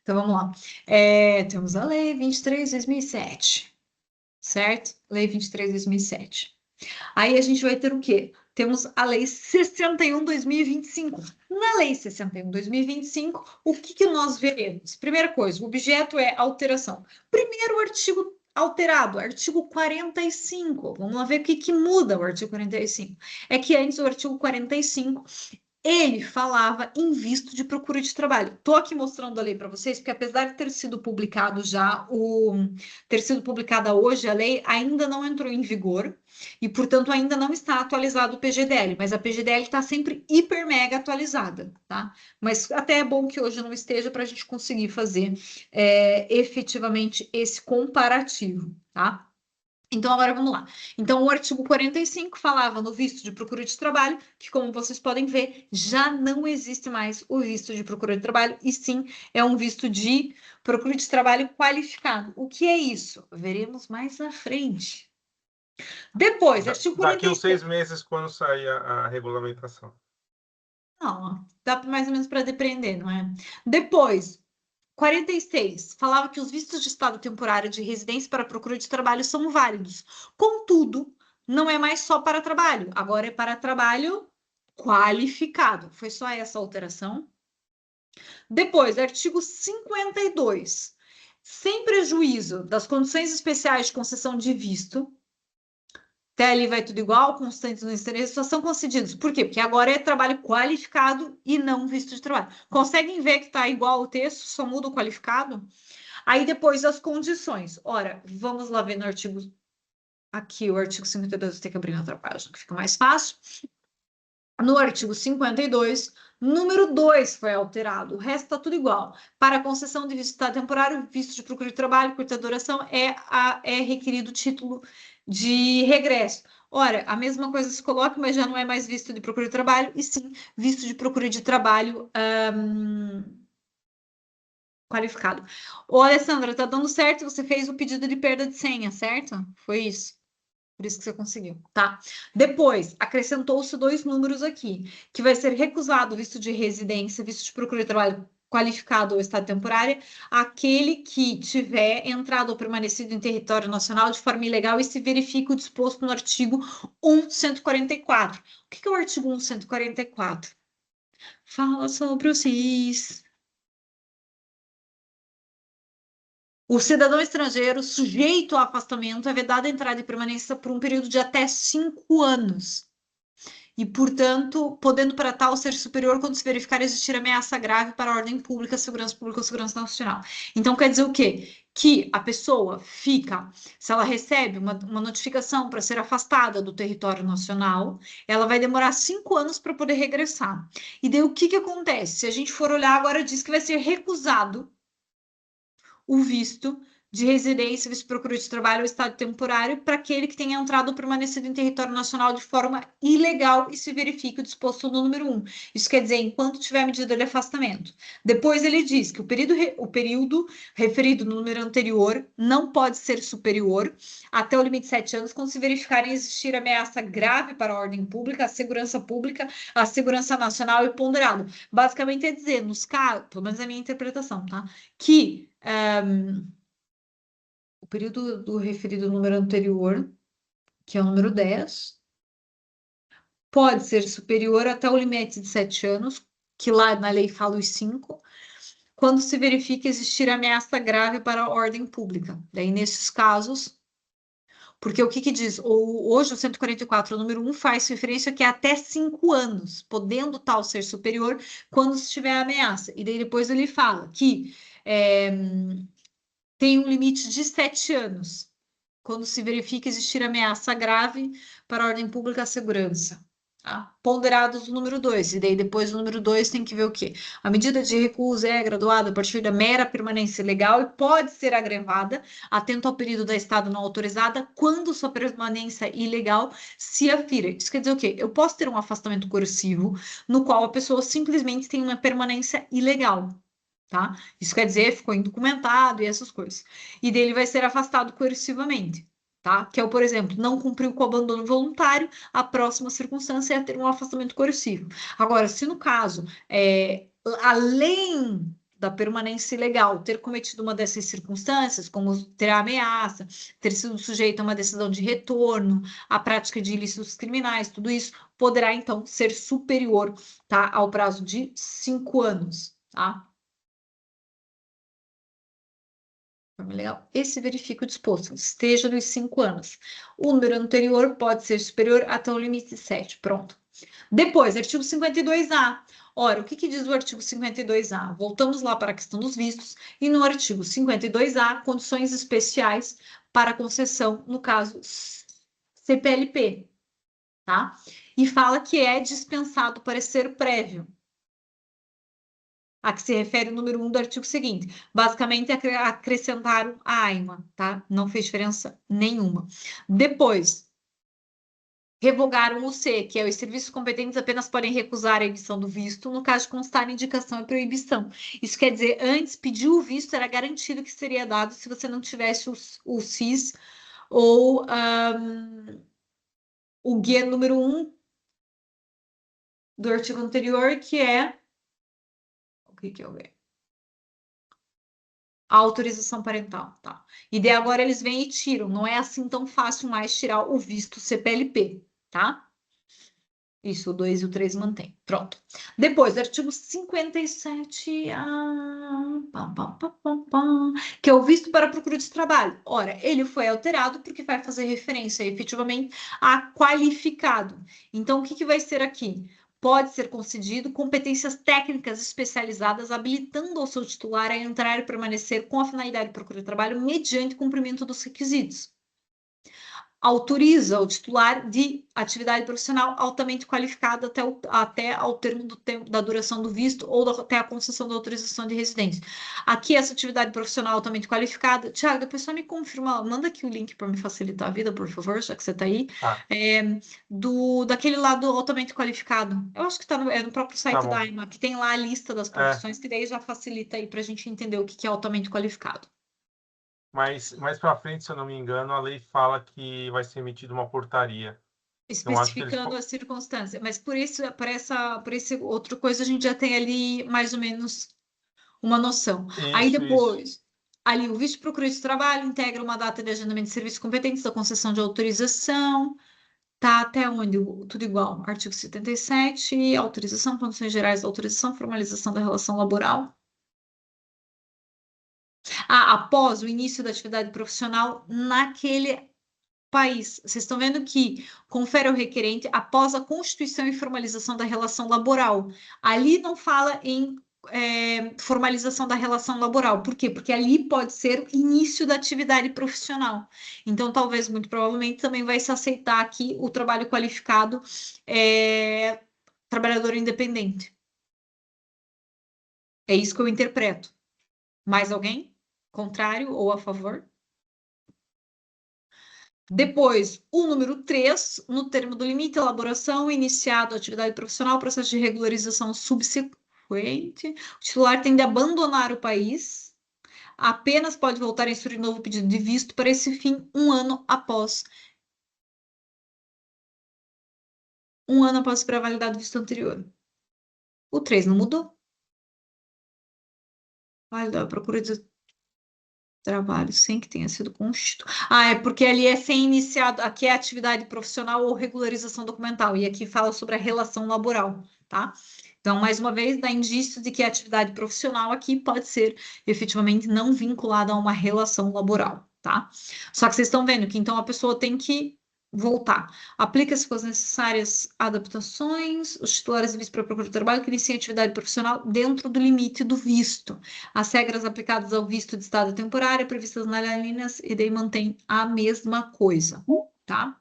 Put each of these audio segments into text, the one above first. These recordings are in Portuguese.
Então, vamos lá. Temos a Lei 23/2007, certo? Lei 23/2007. Aí a gente vai ter o quê? Temos a Lei 61/2025. Na Lei 61/2025, o que nós veremos? Primeira coisa, o objeto é alteração. Primeiro artigo alterado, artigo 45. Vamos lá ver o que muda o artigo 45. É que antes o artigo 45 ele falava em visto de procura de trabalho. Estou aqui mostrando a lei para vocês, porque apesar de ter sido publicado já, ter sido publicada hoje, a lei ainda não entrou em vigor e, portanto, ainda não está atualizado o PGDL, mas a PGDL está sempre hiper mega atualizada, tá? Mas até é bom que hoje não esteja para a gente conseguir fazer efetivamente esse comparativo, tá? Então, agora vamos lá. Então, o artigo 45 falava no visto de procura de trabalho, que, como vocês podem ver, já não existe mais o visto de procura de trabalho, e sim é um visto de procura de trabalho qualificado. O que é isso? Veremos mais à frente. Depois, artigo Daqui uns 6 46. meses, quando sair a regulamentação. Não, dá mais ou menos para depender, não é? Depois, 46, falava que os vistos de estado temporário de residência para procura de trabalho são válidos. Contudo, não é mais só para trabalho, agora é para trabalho qualificado. Foi só essa alteração. Depois, artigo 52. Sem prejuízo das condições especiais de concessão de visto, até ali vai tudo igual, constantes no interesse, só são concedidos. Por quê? Porque agora é trabalho qualificado e não visto de trabalho. Conseguem ver que está igual o texto, só muda o qualificado? Aí depois as condições. Ora, vamos lá ver no artigo. Aqui, o artigo 52, tem que abrir outra página, que fica mais fácil. No artigo 52, número 2 foi alterado, o resto está tudo igual. Para a concessão de visto temporário, visto de procura de trabalho, curta duração, é requerido título de regresso. Ora, a mesma coisa se coloca, mas já não é mais visto de procura de trabalho, e sim visto de procura de trabalho qualificado. Ô, Alessandra, tá dando certo? Você fez o pedido de perda de senha, certo? Foi isso. Por isso que você conseguiu, tá? Depois, acrescentou-se 2 números aqui, que vai ser recusado visto de residência, visto de procura de trabalho qualificado ou estado temporário, aquele que tiver entrado ou permanecido em território nacional de forma ilegal e se verifica o disposto no artigo 144. O que é o artigo 144? Fala sobre o CIS. O cidadão estrangeiro sujeito a afastamento é vedado a entrada e permanência por um período de até 5 anos. E, portanto, podendo para tal ser superior quando se verificar existir ameaça grave para a ordem pública ou segurança nacional. Então, quer dizer o quê? Que a pessoa fica, se ela recebe uma notificação para ser afastada do território nacional, ela vai demorar 5 anos para poder regressar. E daí o que acontece? Se a gente for olhar agora, diz que vai ser recusado o visto de residência, visto procura de trabalho ou estado temporário para aquele que tenha entrado ou permanecido em território nacional de forma ilegal e se verifique o disposto no número 1. Isso quer dizer, enquanto tiver medida de afastamento. Depois ele diz que o período referido no número anterior não pode ser superior até o limite de 7 anos quando se verificarem existir ameaça grave para a ordem pública, a segurança nacional e ponderado. Basicamente é dizer, nos casos, pelo menos é a minha interpretação, tá? Que o período do referido número anterior, que é o número 10, pode ser superior até o limite de 7 anos, que lá na lei fala os 5, quando se verifica existir ameaça grave para a ordem pública. Daí, nesses casos, porque o que diz? Hoje, o 144, o número 1, faz referência que é até 5 anos, podendo tal ser superior quando se tiver ameaça. E daí depois ele fala que tem um limite de 7 anos, quando se verifica existir ameaça grave para a ordem pública e a segurança. Tá? Ponderados o número 2, e daí depois o número 2 tem que ver o quê? A medida de recusa é graduada a partir da mera permanência legal e pode ser agravada, atento ao período da estado não autorizada, quando sua permanência ilegal se afira. Isso quer dizer o quê? Eu posso ter um afastamento coercivo, no qual a pessoa simplesmente tem uma permanência ilegal. Tá? Isso quer dizer, ficou indocumentado e essas coisas. E dele vai ser afastado coercivamente, tá? Que é o, por exemplo, não cumpriu com o abandono voluntário, a próxima circunstância é ter um afastamento coercivo. Agora, se no caso, além da permanência ilegal, ter cometido uma dessas circunstâncias, como ter ameaça, ter sido sujeito a uma decisão de retorno, a prática de ilícitos criminais, tudo isso poderá, então, ser superior, tá, ao prazo de 5 anos, tá? Legal. Esse verifica o disposto, esteja nos 5 anos. O número anterior pode ser superior até o limite de 7. Pronto. Depois, artigo 52A. Ora, o que diz o artigo 52A? Voltamos lá para a questão dos vistos, e no artigo 52A, condições especiais para concessão, no caso CPLP, tá? E fala que é dispensado parecer prévio, a que se refere o número 1 do artigo seguinte. Basicamente, acrescentaram a AIMA, tá? Não fez diferença nenhuma. Depois, revogaram o C, que é os serviços competentes apenas podem recusar a emissão do visto no caso de constar indicação e proibição. Isso quer dizer, antes, pedir o visto era garantido que seria dado se você não tivesse o CIS ou o guia número 1 do artigo anterior, que é... O que é o guia? A autorização parental, tá? E daí agora eles vêm e tiram. Não é assim tão fácil mais tirar o visto CPLP, tá? Isso, o 2 e o 3 mantém. Pronto. Depois, artigo 57, que é o visto para procura de trabalho. Ora, ele foi alterado porque vai fazer referência efetivamente a qualificado. Então, o que vai ser aqui? Pode ser concedido competências técnicas especializadas, habilitando ao seu titular a entrar e permanecer com a finalidade de procura de trabalho mediante cumprimento dos requisitos. Autoriza o titular de atividade profissional altamente qualificada até ao termo do tempo da duração do visto ou até a concessão da autorização de residência. Aqui, essa atividade profissional altamente qualificada... Tiago, depois só me confirma, manda aqui o link para me facilitar a vida, por favor, já que você está aí. Daquele lado altamente qualificado. Eu acho que está no próprio site da AIMA, que tem lá a lista das profissões, que daí já facilita aí para a gente entender o que é altamente qualificado. Mas mais para frente, se eu não me engano, a lei fala que vai ser emitida uma portaria. Especificando a circunstância, mas por esse outra coisa a gente já tem ali mais ou menos uma noção. Aí depois, ali o visto de procura de trabalho integra uma data de agendamento de serviços competentes da concessão de autorização, tá até onde? Tudo igual. Artigo 77, autorização, condições gerais da autorização, formalização da relação laboral. Após o início da atividade profissional naquele país. Vocês estão vendo que confere ao requerente após a constituição e formalização da relação laboral. Ali não fala em formalização da relação laboral. Por quê? Porque ali pode ser o início da atividade profissional. Então, talvez, muito provavelmente, também vai se aceitar aqui o trabalho qualificado trabalhador independente. É isso que eu interpreto. Mais alguém? Contrário ou a favor? Depois, o número 3, no termo do limite, elaboração, iniciado a atividade profissional, processo de regularização subsequente, o titular tem de abandonar o país, apenas pode voltar a instruir novo pedido de visto para esse fim 1 ano após a validade do visto anterior. O 3 não mudou. Validade, procura de trabalho sem que tenha sido constituído. É porque ali é sem iniciado, aqui é atividade profissional ou regularização documental, e aqui fala sobre a relação laboral, tá? Então, mais uma vez, dá indício de que a atividade profissional aqui pode ser efetivamente não vinculada a uma relação laboral, tá? Só que vocês estão vendo que então a pessoa tem que voltar. Aplica-se com as necessárias adaptações, os titulares de visto para procura de trabalho que iniciam atividade profissional dentro do limite do visto. As regras aplicadas ao visto de estado temporário previstas nas linhas e daí mantém a mesma coisa, tá?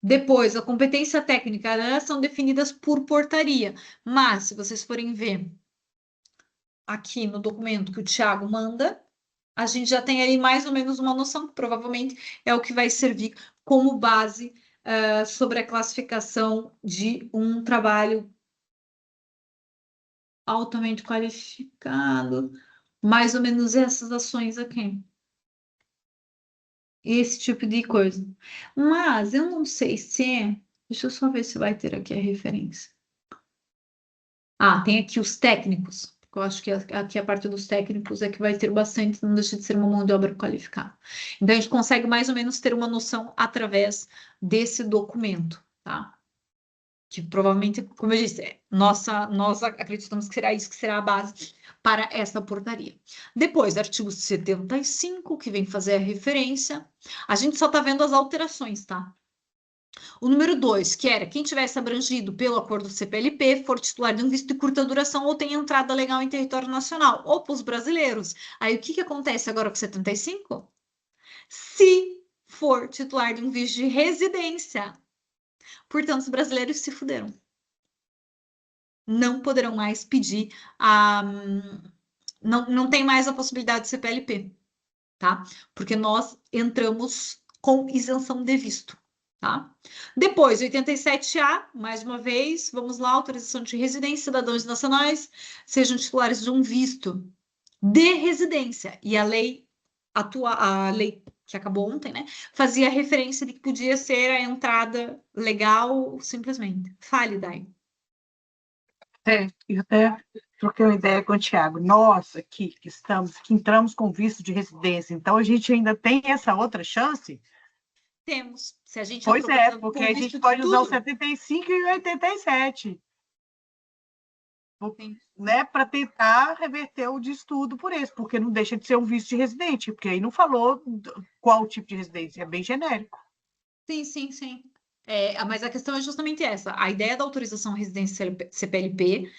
Depois, a competência técnica, elas são definidas por portaria, mas se vocês forem ver aqui no documento que o Tiago manda, a gente já tem ali mais ou menos uma noção, que provavelmente é o que vai servir como base sobre a classificação de um trabalho altamente qualificado, mais ou menos essas ações aqui. Esse tipo de coisa. Mas eu não sei se... Deixa eu só ver se vai ter aqui a referência. Ah, tem aqui os técnicos. Eu acho que aqui a parte dos técnicos é que vai ter bastante, não deixa de ser uma mão de obra qualificada. Então, a gente consegue mais ou menos ter uma noção através desse documento, tá? Que provavelmente, como eu disse, nós acreditamos que será isso que será a base para essa portaria. Depois, artigo 75, que vem fazer a referência. A gente só está vendo as alterações, tá? O número 2, que era quem tivesse abrangido pelo acordo do CPLP, for titular de um visto de curta duração ou tem entrada legal em território nacional, ou para os brasileiros. Aí o que acontece agora com 75? Se for titular de um visto de residência, portanto, os brasileiros se fuderam. Não poderão mais pedir a. Não tem mais a possibilidade de CPLP, tá? Porque nós entramos com isenção de visto. Tá? Depois, 87A, mais uma vez, vamos lá, autorização de residência, cidadãos nacionais sejam titulares de um visto de residência. E a lei que acabou ontem, né, fazia referência de que podia ser a entrada legal simplesmente. Fale, Dai. Eu até troquei uma ideia com o Tiago. Nós aqui que entramos com visto de residência, então a gente ainda tem essa outra chance? Temos. Se a gente Pois entrou, é, por porque exemplo, a com gente visto pode de usar o tudo, 75 e o 87, sim. né, para tentar reverter o de estudo por isso, porque não deixa de ser um visto de residente, porque aí não falou qual tipo de residência, é bem genérico. Sim, sim, sim. Mas a questão é justamente essa. A ideia da autorização residência CPLP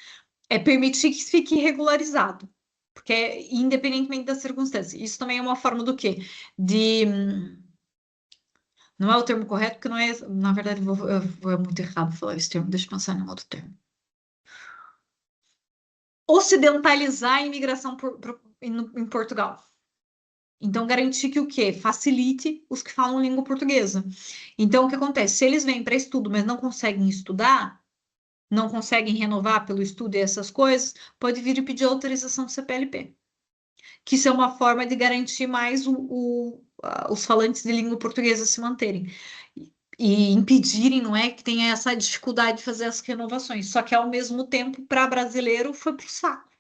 é permitir que fique regularizado, porque independentemente das circunstâncias. Isso também é uma forma do quê? Não é o termo correto, porque não é. Na verdade, é muito errado falar esse termo. Deixa eu pensar em um outro termo. Ocidentalizar a imigração em Portugal. Então, garantir que o quê? Facilite os que falam língua portuguesa. Então, o que acontece? Se eles vêm para estudo, mas não conseguem estudar, não conseguem renovar pelo estudo e essas coisas, pode vir e pedir autorização do CPLP. Que isso é uma forma de garantir mais os falantes de língua portuguesa se manterem. E impedirem, não é, que tenha essa dificuldade de fazer as renovações. Só que, ao mesmo tempo, para brasileiro, foi para o saco.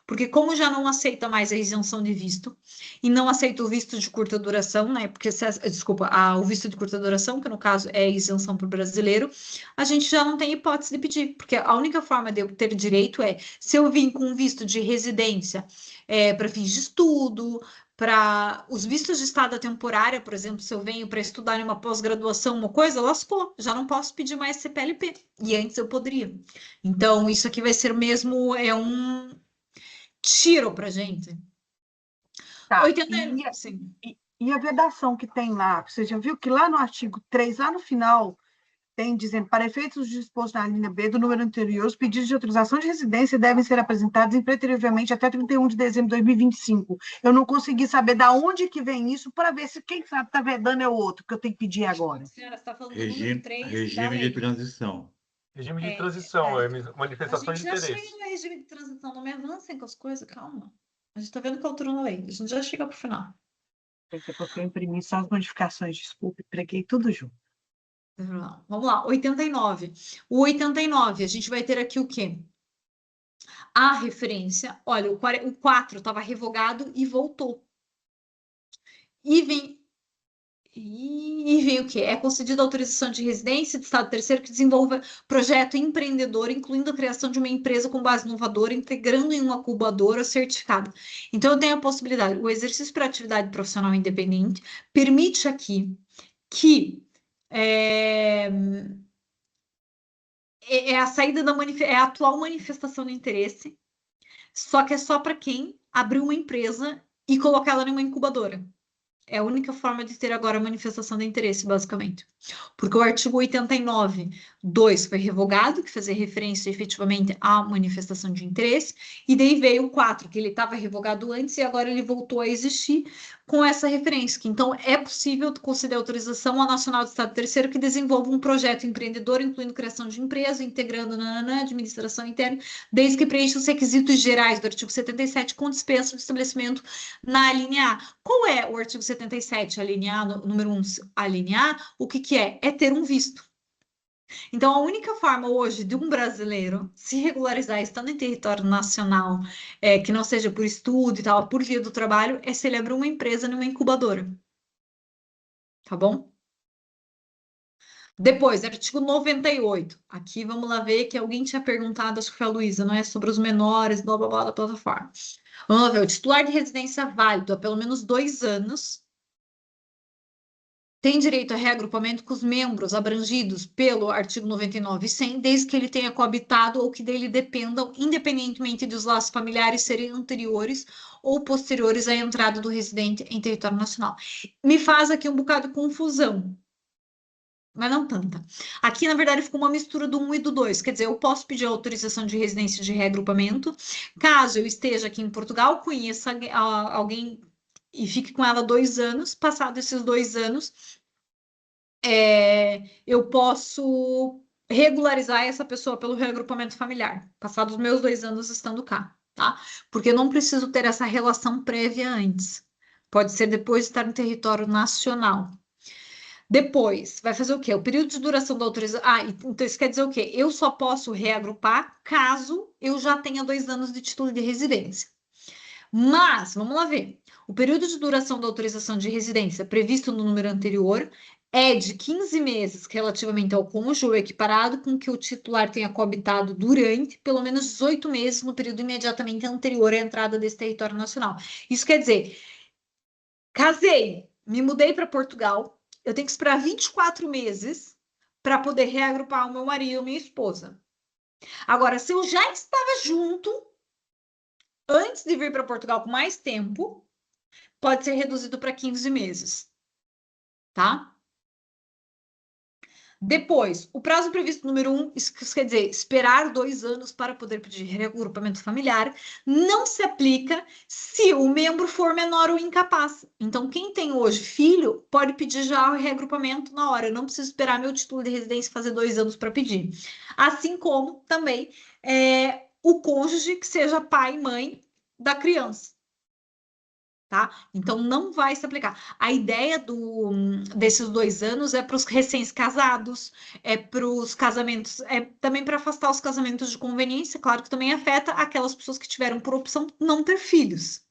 Porque como já não aceita mais a isenção de visto e não aceita o visto de curta duração, né? Porque, desculpa, o visto de curta duração, que no caso é a isenção para o brasileiro, a gente já não tem hipótese de pedir, porque a única forma de eu ter direito é se eu vim com um visto de residência para fins de estudo, para os vistos de estada temporária, por exemplo, se eu venho para estudar em uma pós-graduação, uma coisa, lascou, já não posso pedir mais CPLP. E antes eu poderia. Então, isso aqui vai ser mesmo um tiro pra gente. Tá. 80, sim. E a vedação que tem lá, você já viu que lá no artigo 3, lá no final, tem dizendo, para efeitos dispostos na linha B do número anterior, os pedidos de autorização de residência devem ser apresentados impreterivelmente até 31 de dezembro de 2025. Eu não consegui saber de onde que vem isso para ver se quem sabe está vedando é o outro, que eu tenho que pedir agora. Senhora, você está falando do número 3 da Regime lei. de transição. Regime de transição, manifestação A de gente já interesse. chega no regime de transição, não me avancem com as coisas, calma. A gente está vendo que alterou na lei, a gente já chega para o final. Porque eu imprimi só as modificações, desculpe, preguei tudo junto. Vamos lá, 89. O 89, a gente vai ter aqui o quê? A referência, olha, o 4 estava revogado e voltou. E vem o quê? É concedida autorização de residência de Estado terceiro que desenvolva projeto empreendedor, incluindo a criação de uma empresa com base inovadora, integrando em uma incubadora certificada. Então, eu tenho a possibilidade, o exercício para atividade profissional independente permite aqui que é a saída é a atual manifestação de interesse, só que é só para quem abrir uma empresa e colocar ela numa incubadora. É a única forma de ter agora a manifestação de interesse, basicamente. Porque o artigo 89, 2 foi revogado, que fazia referência efetivamente à manifestação de interesse, e daí veio o 4, que ele estava revogado antes e agora ele voltou a existir com essa referência. Que, então, é possível conceder autorização ao Nacional do Estado Terceiro que desenvolva um projeto empreendedor, incluindo criação de empresa, integrando na administração interna, desde que preencha os requisitos gerais do artigo 77, com dispensa do estabelecimento na alínea A. Qual é o artigo 77, a linha A, número 1, a linha A? O que é? É ter um visto. Então, a única forma hoje de um brasileiro se regularizar estando em território nacional, que não seja por estudo e tal, por via do trabalho, é se ele abrir uma empresa numa incubadora. Tá bom? Depois, artigo 98. Aqui vamos lá ver que alguém tinha perguntado, acho que foi a Luísa, não é? Sobre os menores, blá blá blá da plataforma. Vamos lá ver, o titular de residência válido há pelo menos 2 anos tem direito a reagrupamento com os membros abrangidos pelo artigo 99 e 100, desde que ele tenha coabitado ou que dele dependam, independentemente dos laços familiares serem anteriores ou posteriores à entrada do residente em território nacional. Me faz aqui um bocado de confusão, mas não tanta. Aqui, na verdade, ficou uma mistura do 1 e do 2, quer dizer, eu posso pedir autorização de residência de reagrupamento, caso eu esteja aqui em Portugal, conheça alguém e fique com ela 2 anos, passado esses 2 anos, eu posso regularizar essa pessoa pelo reagrupamento familiar, passados os meus 2 anos estando cá, tá? Porque eu não preciso ter essa relação prévia antes. Pode ser depois de estar em território nacional. Depois, vai fazer o quê? O período de duração da autorização. Então isso quer dizer o quê? Eu só posso reagrupar caso eu já tenha 2 anos de título de residência. Mas, vamos lá ver. O período de duração da autorização de residência previsto no número anterior é de 15 meses relativamente ao cônjuge ou equiparado com que o titular tenha coabitado durante pelo menos 18 meses no período imediatamente anterior à entrada desse território nacional. Isso quer dizer, casei, me mudei para Portugal, eu tenho que esperar 24 meses para poder reagrupar o meu marido ou minha esposa. Agora, se eu já estava junto antes de vir para Portugal com mais tempo, pode ser reduzido para 15 meses, tá? Depois, o prazo previsto número 1, isso quer dizer, esperar 2 anos para poder pedir reagrupamento familiar, não se aplica se o membro for menor ou incapaz. Então, quem tem hoje filho, pode pedir já o reagrupamento na hora. Eu não preciso esperar meu título de residência e fazer 2 anos para pedir. Assim como também o cônjuge que seja pai e mãe da criança. Tá? Então, não vai se aplicar. A ideia desses 2 anos é para os recém-casados, é para os casamentos, é também para afastar os casamentos de conveniência, claro que também afeta aquelas pessoas que tiveram por opção não ter filhos,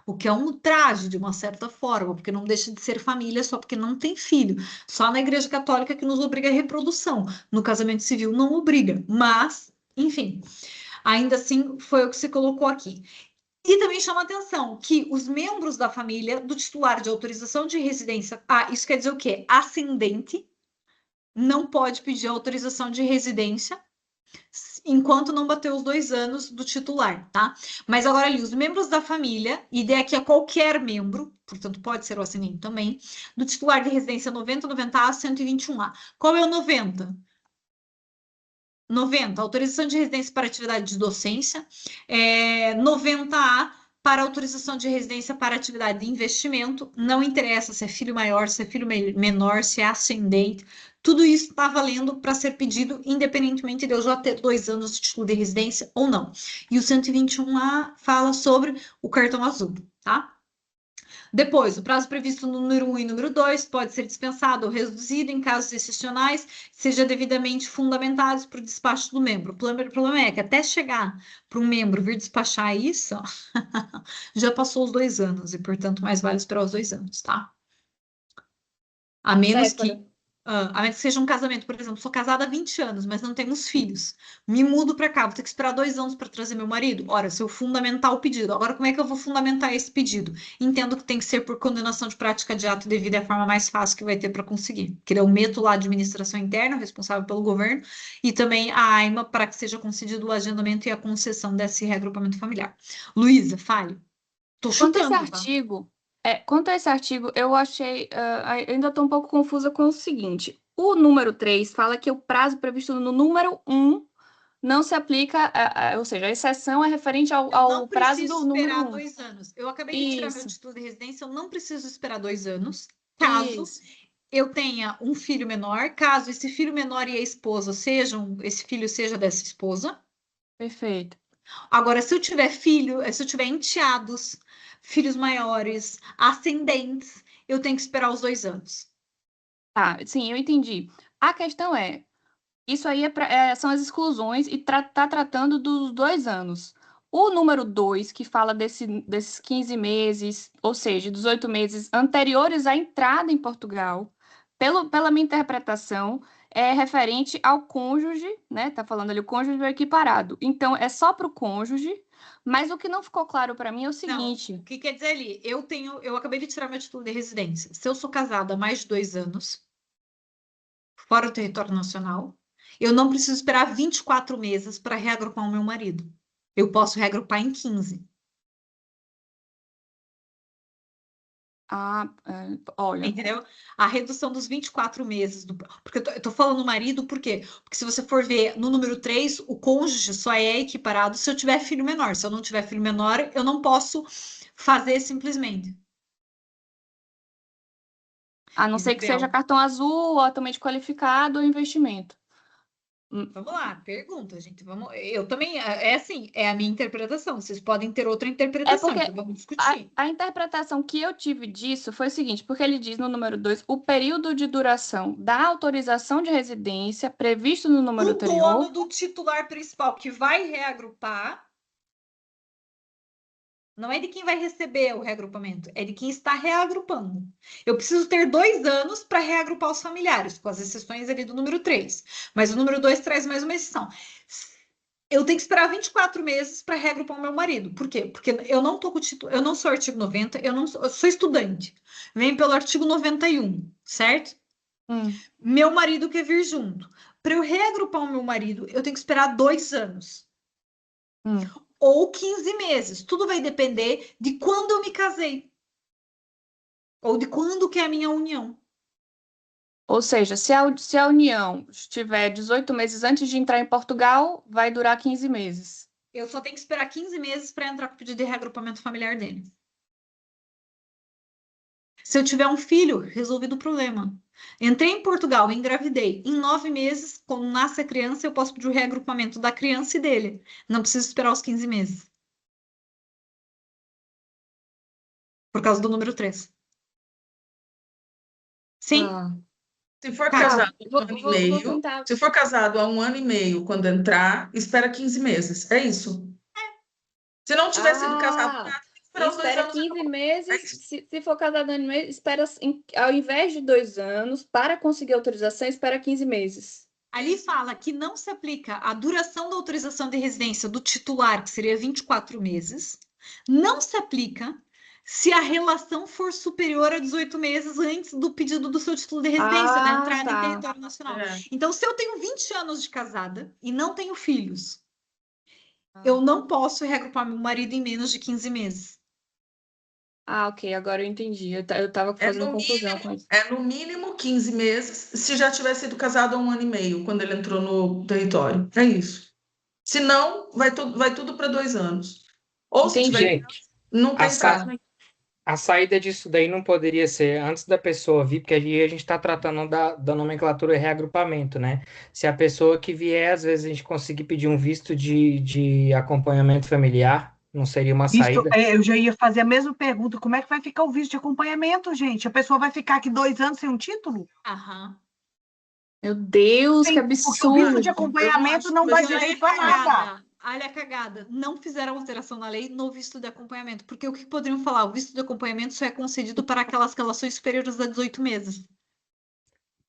o que é um ultraje de uma certa forma, porque não deixa de ser família só porque não tem filho. Só na Igreja Católica que nos obriga a reprodução, no casamento civil não obriga, mas, enfim, ainda assim foi o que se colocou aqui. E também chama atenção que os membros da família do titular de autorização de residência, isso quer dizer o quê? Ascendente não pode pedir autorização de residência enquanto não bater os 2 anos do titular, tá? Mas agora ali, os membros da família, e daí aqui a qualquer membro, portanto pode ser o ascendente também, do titular de residência 90, 90A, 121A. Qual é o 90? 90, autorização de residência para atividade de docência, 90A para autorização de residência para atividade de investimento, não interessa se é filho maior, se é filho menor, se é ascendente, tudo isso está valendo para ser pedido, independentemente de eu já ter 2 anos de título de residência ou não. E o 121A fala sobre o cartão azul, tá? Depois, o prazo previsto no número 1 e número 2 pode ser dispensado ou reduzido em casos excepcionais, seja devidamente fundamentados por despacho do membro. O problema é que até chegar para um membro vir despachar isso, já passou os 2 anos e, portanto, mais vale esperar os 2 anos, tá? A menos que seja um casamento, por exemplo, sou casada há 20 anos, mas não temos filhos. Me mudo para cá, vou ter que esperar 2 anos para trazer meu marido? Ora, se eu fundamentar o pedido, agora como é que eu vou fundamentar esse pedido? Entendo que tem que ser por condenação de prática de ato devido, é a forma mais fácil que vai ter para conseguir. Que eu meto lá a administração interna, responsável pelo governo, e também a AIMA para que seja concedido o agendamento e a concessão desse reagrupamento familiar. Luísa, fale. Tô chutando, Quanto a esse artigo, eu achei, eu ainda estou um pouco confusa com o seguinte: o número 3 fala que o prazo previsto no número 1 não se aplica, ou seja, a exceção é referente ao prazo do número 1. Não preciso esperar 2 anos. Eu acabei de tirar meu título de residência, eu não preciso esperar 2 anos, caso eu tenha um filho menor, caso esse filho menor e a esposa esse filho seja dessa esposa. Perfeito. Agora, se eu tiver enteados, filhos maiores, ascendentes, eu tenho que esperar os 2 anos. Sim, eu entendi. A questão é, Isso aí são as exclusões e tá tratando dos 2 anos. O número 2, que fala desses 15 meses, ou seja, 18 meses anteriores à entrada em Portugal, pela minha interpretação, é referente ao cônjuge, né? Tá falando ali o cônjuge equiparado. Então, é só para o cônjuge, mas o que não ficou claro para mim é o Não, seguinte. o que quer dizer ali? Eu acabei de tirar meu título de residência. Se eu sou casada há mais de 2 anos, fora do território nacional, eu não preciso esperar 24 meses para reagrupar o meu marido. Eu posso reagrupar em 15. Olha, Entendeu? A redução dos 24 meses. Porque eu tô falando marido, por quê? Porque se você for ver no número 3, o cônjuge só é equiparado se eu tiver filho menor. Se eu não tiver filho menor, eu não posso fazer simplesmente. a não ser que seja Isabel, cartão azul, altamente qualificado ou investimento. vamos lá, pergunta, gente. Eu também, assim, é a minha interpretação. Vocês podem ter outra É interpretação, porque então vamos discutir. a interpretação que eu tive disso foi o seguinte, porque ele diz no número 2, o período de duração da autorização de residência previsto no número Do dono anterior. do titular principal que vai reagrupar, não é de quem vai receber o reagrupamento, é de quem está reagrupando. Eu preciso ter 2 anos para reagrupar os familiares, com as exceções ali do número 3. Mas o número 2 traz mais uma exceção. Eu tenho que esperar 24 meses para reagrupar o meu marido. Por quê? Porque eu não tô com o título, eu não sou artigo 90, eu sou estudante. Vem pelo artigo 91, certo? Hum, Meu marido quer vir junto. Para eu reagrupar o meu marido, eu tenho que esperar 2 anos. hum. Ou 15 meses. Tudo vai depender de quando eu me casei. Ou de quando que é a minha união. Ou seja, se a união estiver 18 meses antes de entrar em Portugal, vai durar 15 meses. Eu só tenho que esperar 15 meses para entrar com o pedido de reagrupamento familiar dele. Se eu tiver um filho, resolvido o problema. Entrei em Portugal, engravidei. Em 9 meses, quando nasce a criança, eu posso pedir o reagrupamento da criança e dele. Não preciso esperar os 15 meses. Por causa do número 3. Sim? Ah, Se for Kátia. casado há um ano e meio, tentar. se for casado há um ano e meio, quando entrar, espera 15 meses. É isso. Se não tiver sido casado nada, tem que esperar os 2 Espera anos. 15 É meses, isso. se for casado em meses, espera, ao invés de 2 anos, para conseguir autorização, espera 15 meses. Ali fala que não se aplica a duração da autorização de residência do titular, que seria 24 meses, não se aplica se a relação for superior a 18 meses antes do pedido do seu título de residência, da entrada em território nacional. É. Então, se eu tenho 20 anos de casada e não tenho filhos, eu não posso reagrupar meu marido em menos de 15 meses. Ok, agora eu entendi. Eu tava É fazendo no confusão com isso. É no mínimo 15 meses, se já tiver sido casado há um ano e meio, quando ele entrou no território. É isso. Se não, vai tudo para 2 anos. Ou se tiver, Gente, não a, tem prazo. sa a saída disso daí não poderia ser antes da pessoa vir, porque aí a gente está tratando da nomenclatura reagrupamento, né? Se a pessoa que vier, às vezes a gente conseguir pedir um visto de acompanhamento familiar, não seria uma Visto, saída? eu já ia fazer a mesma pergunta. Como é que vai ficar o visto de acompanhamento, gente? A pessoa vai ficar aqui 2 anos sem um título? Aham. Meu Deus, que Porque o visto de absurdo! acompanhamento acho, não vai mas Olha servir a para nada. cagada. Olha a cagada. Não fizeram alteração na lei no visto de acompanhamento. Porque o que poderiam falar? O visto de acompanhamento só é concedido para aquelas relações superiores a 18 meses.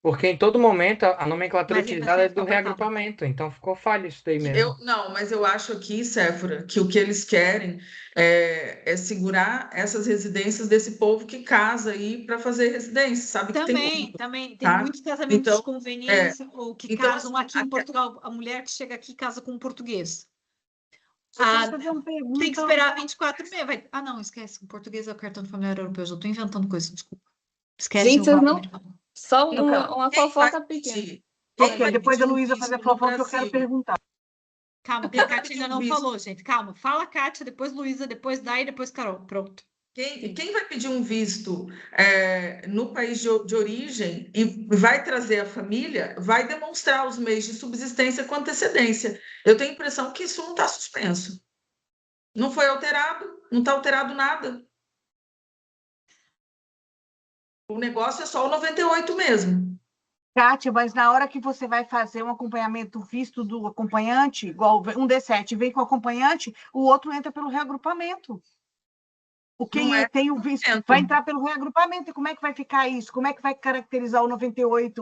Porque em todo momento a nomenclatura Mas ainda utilizada assim é do fica apertado. reagrupamento, então ficou falho isso daí mesmo. Não, mas eu acho aqui, Séfora, que o que eles querem é segurar essas residências desse povo que casa aí para fazer residência, sabe? Que tem Também, muito, também. Tem tá? muitos casamentos de Então, conveniência ou que então casam assim, aqui em Portugal. A mulher que chega aqui casa com um português. Eu queria Ah, fazer uma tem que pergunta. esperar 24 meses. Ah, não, esquece. O português é o cartão familiar europeu. Eu já estou inventando coisa, desculpa. Esquece Gente, o vocês valor não. americano. Só então, uma quem vai fofoca pequena. pedir? Quem Ok, vai depois pedir a um Luísa visto fazer a no fofoca que eu quero Brasil? perguntar. Calma, que a Kátia ainda não falou, gente. Calma. Fala, Kátia, depois Luísa, depois Dai, depois Carol. Pronto. Quem vai pedir um visto no país de origem e vai trazer a família, vai demonstrar os meios de subsistência com antecedência. Eu tenho a impressão que isso não está suspenso. Não foi alterado, não está alterado nada. O negócio é só o 98 mesmo. Kátia, mas na hora que você vai fazer um acompanhamento visto do acompanhante, igual um D7 vem com o acompanhante, o outro entra pelo reagrupamento. Quem tem o visto vai entrar pelo reagrupamento. E como é que vai ficar isso? Como é que vai caracterizar o 98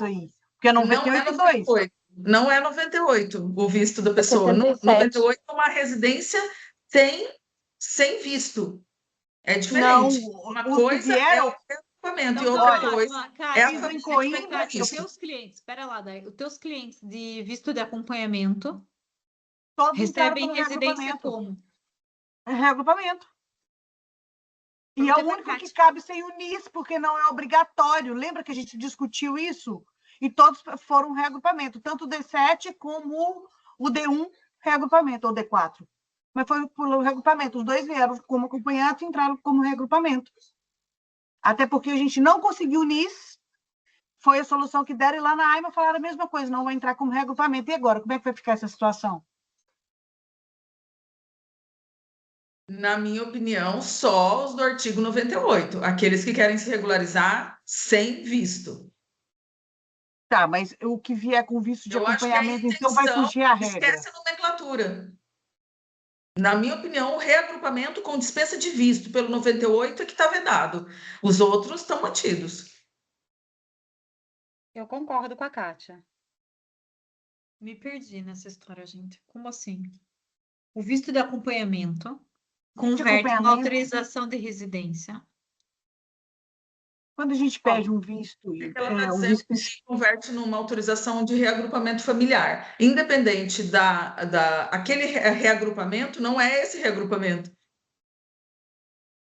aí? Porque é 98,2. Não é 98 o visto da pessoa. 98 é uma residência sem visto. É diferente. Não, uma coisa é o reagrupamento e outra coisa é a família que vem com os teus clientes, espera lá, Day, os teus clientes de visto de acompanhamento todos recebem residência como? Reagrupamento. E é o único que cabe sem o NIS, porque não é obrigatório. Lembra que a gente discutiu isso? E todos foram reagrupamento, tanto o D7 como o D1 reagrupamento, ou D4. Mas foi por reagrupamento. Os dois vieram como acompanhante e entraram como reagrupamento. Até porque a gente não conseguiu o NIS, foi a solução que deram, e lá na AIMA falaram a mesma coisa, não vai entrar como reagrupamento. E agora, como é que vai ficar essa situação? Na minha opinião, só os do artigo 98, aqueles que querem se regularizar sem visto. Tá, mas o que vier com visto de acompanhamento, então vai fugir a regra. Esquece a nomenclatura. Na minha opinião, o reagrupamento com dispensa de visto pelo 98 é que está vedado. Os outros estão mantidos. Eu concordo com a Kátia. Me perdi nessa história, gente. Como assim? O visto de acompanhamento converte uma autorização de residência. Quando a gente pede um visto... Ela está dizendo que converte numa autorização de reagrupamento familiar. Independente aquele reagrupamento, não é esse reagrupamento.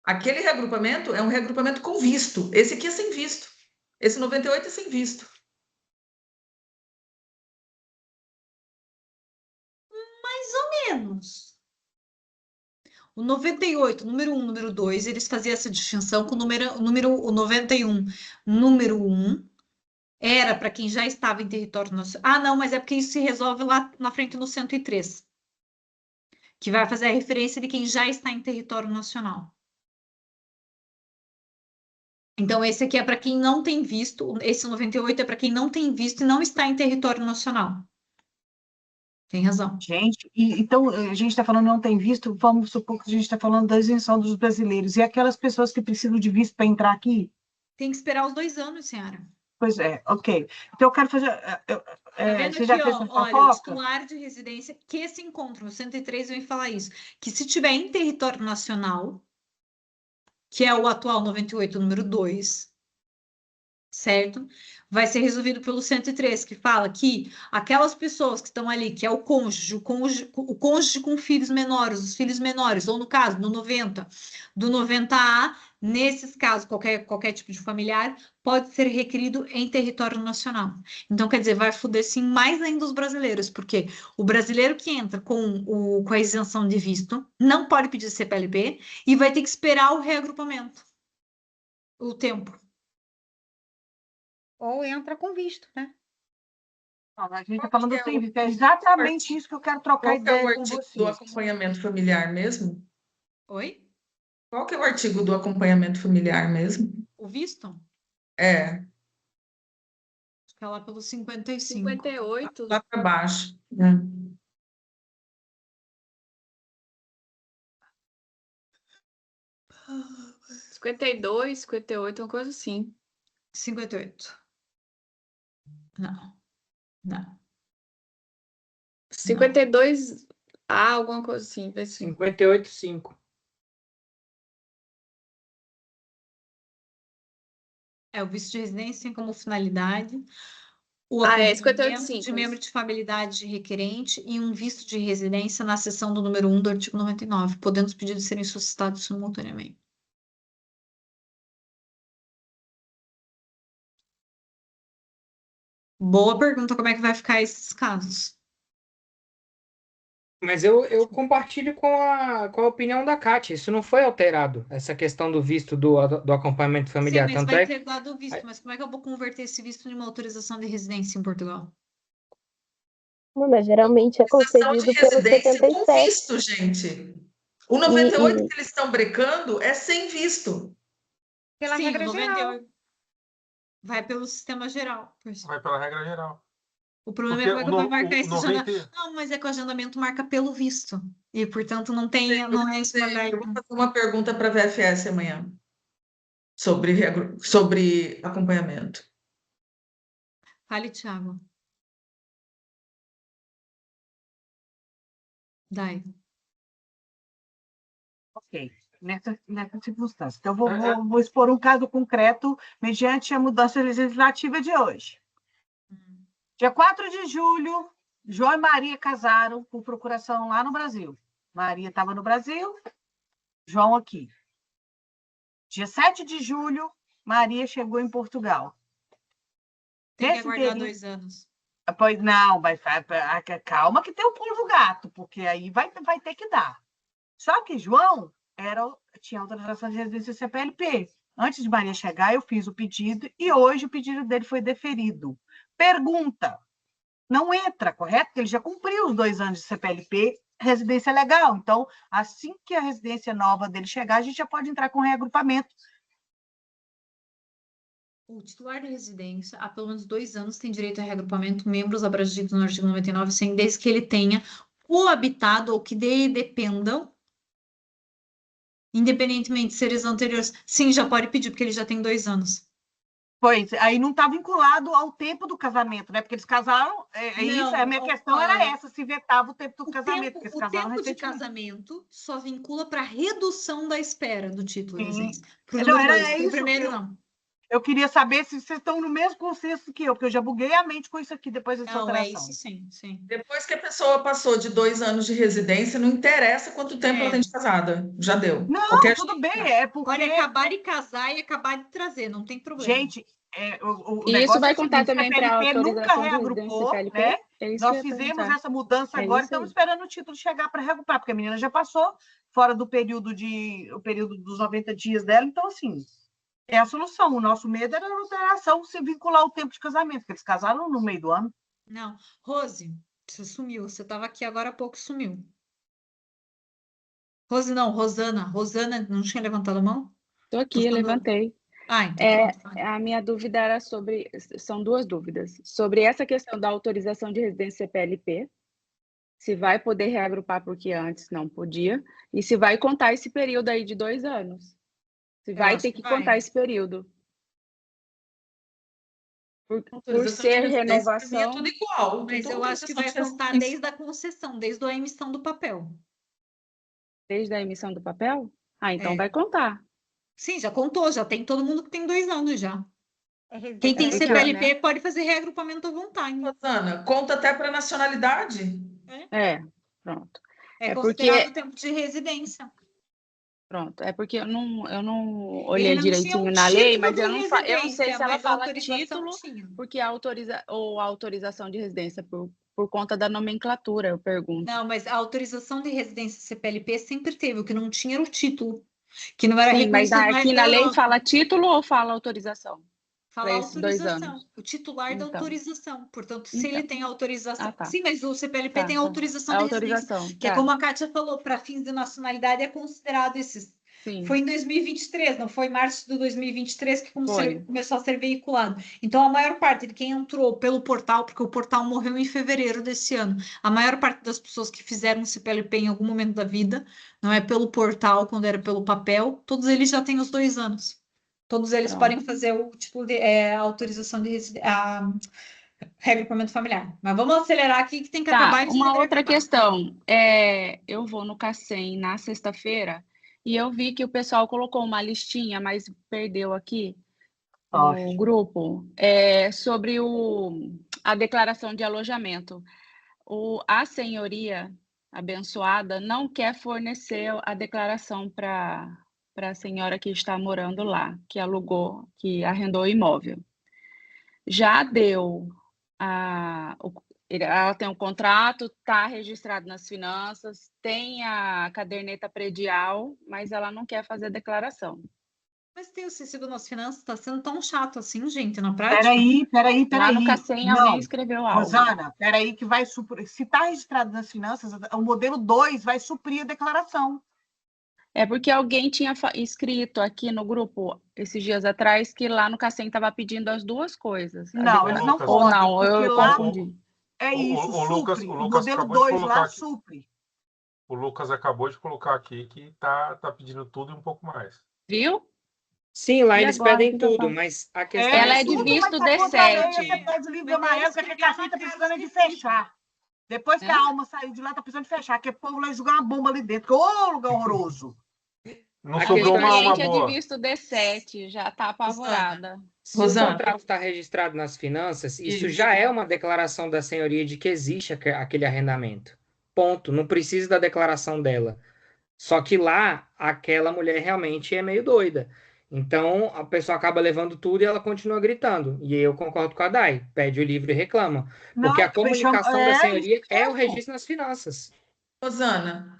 Aquele reagrupamento é um reagrupamento com visto. Esse aqui é sem visto. Esse 98 é sem visto. Mais ou menos. O 98, número 1, número 2, eles faziam essa distinção com o 91. Número 1 era para quem já estava em território nacional. Ah, não, mas é porque isso se resolve lá na frente no 103, que vai fazer a referência de quem já está em território nacional. Então, esse aqui é para quem não tem visto, esse 98 é para quem não tem visto e não está em território nacional. Tem razão. Gente, então a gente está falando não tem visto, vamos supor que a gente está falando da isenção dos brasileiros. E aquelas pessoas que precisam de visto para entrar aqui? Tem que esperar os 2 anos, senhora. Pois é, ok. Então eu quero fazer... Você já fez essa fofoca? Olha, o titular de residência que se encontra no 103 vem falar isso, que se tiver em território nacional, que é o atual 98, número 2, certo? Vai ser resolvido pelo 103, que fala que aquelas pessoas que estão ali, que é o cônjuge com filhos menores, os filhos menores, ou no caso, do 90, do 90A, nesses casos, qualquer tipo de familiar, pode ser requerido em território nacional. Então, quer dizer, vai foder sim mais ainda os brasileiros, porque o brasileiro que entra com a isenção de visto não pode pedir CPLP e vai ter que esperar o reagrupamento, o tempo. Ou entra com visto, né? A gente está falando sem visto. É exatamente isso que eu quero trocar ideia com vocês. Qual é o artigo do acompanhamento familiar mesmo? Oi? Qual que é o artigo do acompanhamento familiar mesmo? O visto? É. Fica lá pelo 55. 58. Lá para baixo. Né? Ah, 52, 58, uma coisa assim. 58. Não. 52, alguma coisa assim. 58,5. É o visto de residência tem como finalidade o 58,5. de membro de familiaridade requerente e um visto de residência na seção do número 1 do artigo 99, podendo os pedidos serem solicitados simultaneamente. Boa pergunta, como é que vai ficar esses casos? Mas eu compartilho com a opinião da Kátia. Isso não foi alterado, essa questão do visto do acompanhamento familiar. Sim, mas Tanto vai é ter dado o visto, mas como é que eu vou converter esse visto em uma autorização de residência em Portugal? Mas geralmente é concedido pelo residência com 77. visto, gente. O 98 que eles estão brecando é sem visto. Pela Sim, regra o geral. Vai pelo sistema geral. Vai pela regra geral. O problema Porque é que vai marcar esse 90 agendamento. Não, mas é que o agendamento marca pelo visto. E, portanto, não é isso. Eu vou fazer uma pergunta para a VFS amanhã sobre acompanhamento. Fale, Thiago. Dai. Ok, nessa circunstância. Então, vou expor um caso concreto mediante a mudança legislativa de hoje. Dia 4 de julho, João e Maria casaram por procuração lá no Brasil. Maria estava no Brasil, João aqui. Dia 7 de julho, Maria chegou em Portugal. Tem que aguardar 2 anos. Pois não, calma que tem o pulo do gato, porque aí vai ter que dar. Só que João tinha autorização de residência CPLP. Antes de Maria chegar, eu fiz o pedido e hoje o pedido dele foi deferido. Pergunta, não entra, correto? Porque ele já cumpriu os 2 anos de CPLP, residência legal. Então, assim que a residência nova dele chegar, a gente já pode entrar com reagrupamento. O titular de residência, há pelo menos 2 anos, tem direito a reagrupamento, membros abrangidos no artigo 99, sem desde que ele tenha coabitado ou que dependam, independentemente de seres anteriores. Sim, já pode pedir, porque ele já tem 2 anos. Pois, aí não está vinculado ao tempo do casamento, né? Porque eles casaram, a minha questão era essa, se vetava o tempo do casamento. Porque eles casaram tempo de recentemente. casamento só vincula para redução da espera do título de residência. Não, era isso. isso. Primeiro, não. Eu queria saber se vocês estão no mesmo consenso que eu, porque eu já buguei a mente com isso aqui depois dessa alteração. É isso sim. Depois que a pessoa passou de 2 anos de residência, não interessa quanto tempo ela tem de casada. Já deu. Não, tudo bem, é porque... Pode acabar de casar e acabar de trazer, não tem problema. Gente, e isso vai contar também para a autorização nunca reagrupou, CPLP? né? É Nós fizemos essa mudança agora, estamos esperando o título chegar para reagrupar, porque a menina já passou fora do período dos 90 dias dela, então, assim... É a solução. O nosso medo era a alteração se vincular ao tempo de casamento, porque eles casaram no meio do ano. Não. Rose, você sumiu. Você estava aqui agora há pouco, sumiu. Rose, não. Rosana. Rosana, não tinha levantado a mão? Estou aqui, eu levantei. Então pronto. A minha dúvida era sobre... São 2 dúvidas. Sobre essa questão da autorização de residência CPLP, se vai poder reagrupar porque antes não podia, e se vai contar esse período aí de 2 anos. Você vai ter que contar esse período. Por ser renovação. É tudo igual. Mas eu acho que vai contar desde a concessão, desde a emissão do papel. Desde a emissão do papel? Então vai contar. Sim, já contou, já tem todo mundo que tem 2 anos já. Quem tem CPLP pode fazer reagrupamento à vontade. Rosana, conta até para nacionalidade. Pronto. É considerado tempo de residência. Pronto, é porque eu não olhei direitinho na lei, mas eu não sei se ela fala título, porque a autorização de residência por conta da nomenclatura, eu pergunto. Não, mas a autorização de residência CPLP sempre teve, o que não tinha era o título, que não era reconhecido. Mas aqui na lei fala título ou fala autorização? Fala autorização, o titular da autorização. Portanto, se ele tem autorização... Sim, mas o CPLP tem autorização de residência, que é como a Kátia falou, para fins de nacionalidade é considerado esses. Sim. Foi em 2023, não foi em março de 2023 que começou a ser veiculado. Então, a maior parte de quem entrou pelo portal, porque o portal morreu em fevereiro desse ano, a maior parte das pessoas que fizeram CPLP em algum momento da vida, não é pelo portal, quando era pelo papel, todos eles já têm os 2 anos. Todos eles podem fazer o título de autorização de reagrupamento familiar. Mas vamos acelerar aqui que tem que acabar. Uma outra questão. Eu vou no Cacem na sexta-feira e eu vi que o pessoal colocou uma listinha, mas perdeu aqui no grupo, sobre a declaração de alojamento. A senhoria abençoada não quer fornecer a declaração para a senhora que está morando lá, que alugou, que arrendou o imóvel. Já deu, ela tem um contrato, está registrado nas finanças, tem a caderneta predial, mas ela não quer fazer a declaração. Mas ter o recibo nas finanças está sendo tão chato assim, gente, na prática? Peraí. Lá no Cacem alguém escreveu algo. Rosana, peraí que vai suprir. Se está registrado nas finanças, o modelo 2 vai suprir a declaração. É porque alguém tinha escrito aqui no grupo, esses dias atrás, que lá no Cacém estava pedindo as duas coisas. Não, eles não Lucas, Ou podem, não, porque eu lá confundi. é isso, o Lucas supre. O acabou modelo de 2 colocar lá aqui. supre. O Lucas acabou de colocar aqui que tá pedindo tudo e um pouco mais. Viu? Sim, lá E eles agora, o pedem que que eu tudo, faço? mas a questão Ela é é de que Tudo, visto mas tá contra a lei, D7. você pede o livro Mas é amarelo, isso que que a minha Cacém tá mãe precisando faz de esquecido. fechar. Depois que a alma saiu de lá, tá precisando de fechar, que o povo lá jogar uma bomba ali dentro. Ô, lugar horroroso. Não A A sobrou minha questão uma cliente é de boa. visto D7, já tá apavorada. se o Rosana, contrato está registrado nas finanças, isso Isso. já é uma declaração da senhoria de que existe aquele arrendamento. Ponto. Não precisa da declaração dela. Só que lá, aquela mulher realmente é meio doida. Então, a pessoa acaba levando tudo e ela continua gritando. E eu concordo com a Dai. Pede o livro e reclama. Porque a Não, comunicação da isso senhoria é o mesmo. registro nas finanças. Rosana,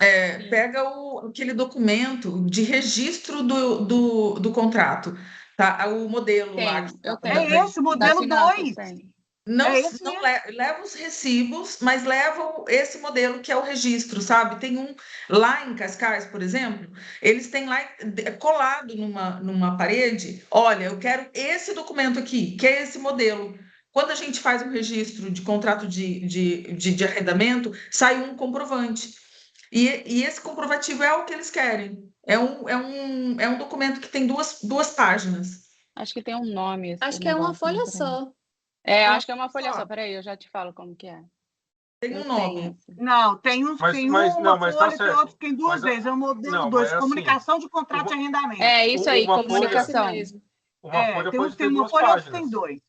pega aquele documento de registro do contrato, tá? O modelo lá. Tenho, eu É tenho. esse, Das modelo finanças, 2. tem. Não, É esse não mesmo. leva os recibos, mas leva esse modelo que é o registro, sabe? Tem um lá em Cascais, por exemplo, eles têm lá colado numa parede. Olha, eu quero esse documento aqui, que é esse modelo. Quando a gente faz um registro de contrato de arrendamento, sai um comprovante. E esse comprovativo é o que eles querem. É um documento que tem duas páginas. Acho que tem um nome esse Acho que é uma negócio, folha né? Peraí. só. É, É uma acho que é uma folha só. só. Peraí, eu já te falo como que é. Tem Eu um tenho nome. esse. Não, tem uns que tem Mas uma não, mas tá folha, tem certo. outros que tem duas Mas vezes. É o modelo não, 2, mas assim, comunicação de contrato de uma, arrendamento. É isso aí, uma folha, Esse comunicação. mesmo. uma É, folha tem uns pode que tem ter uma duas folha, outros que tem páginas. dois.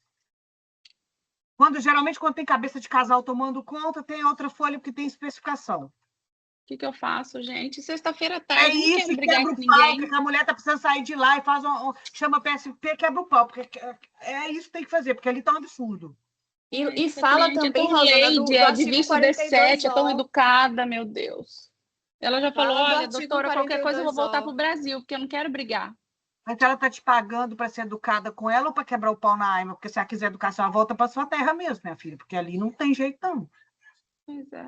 Geralmente, quando tem cabeça de casal tomando conta, tem outra folha que tem especificação. O que eu faço, gente? Sexta-feira à É tarde, eu não isso, quero e brigar quebra com o pau, ninguém. que a mulher tá precisando sair de lá e faz chama PSP, quebra o pau, porque é isso que tem que fazer, porque ali tá um absurdo. E Essa fala cliente é também, tão Rosana, lady, do é de artigo visto 42 D7, é tão ó. educada, meu Deus. Ela já falou, Fala do olha, artigo doutora, qualquer coisa eu vou 42 voltar ó. pro Brasil, porque eu não quero brigar. Mas ela tá te pagando para ser educada com ela ou para quebrar o pau na Aima? Porque se ela quiser educação, ela volta para sua terra mesmo, minha filha, porque ali não tem jeito, não. Pois é.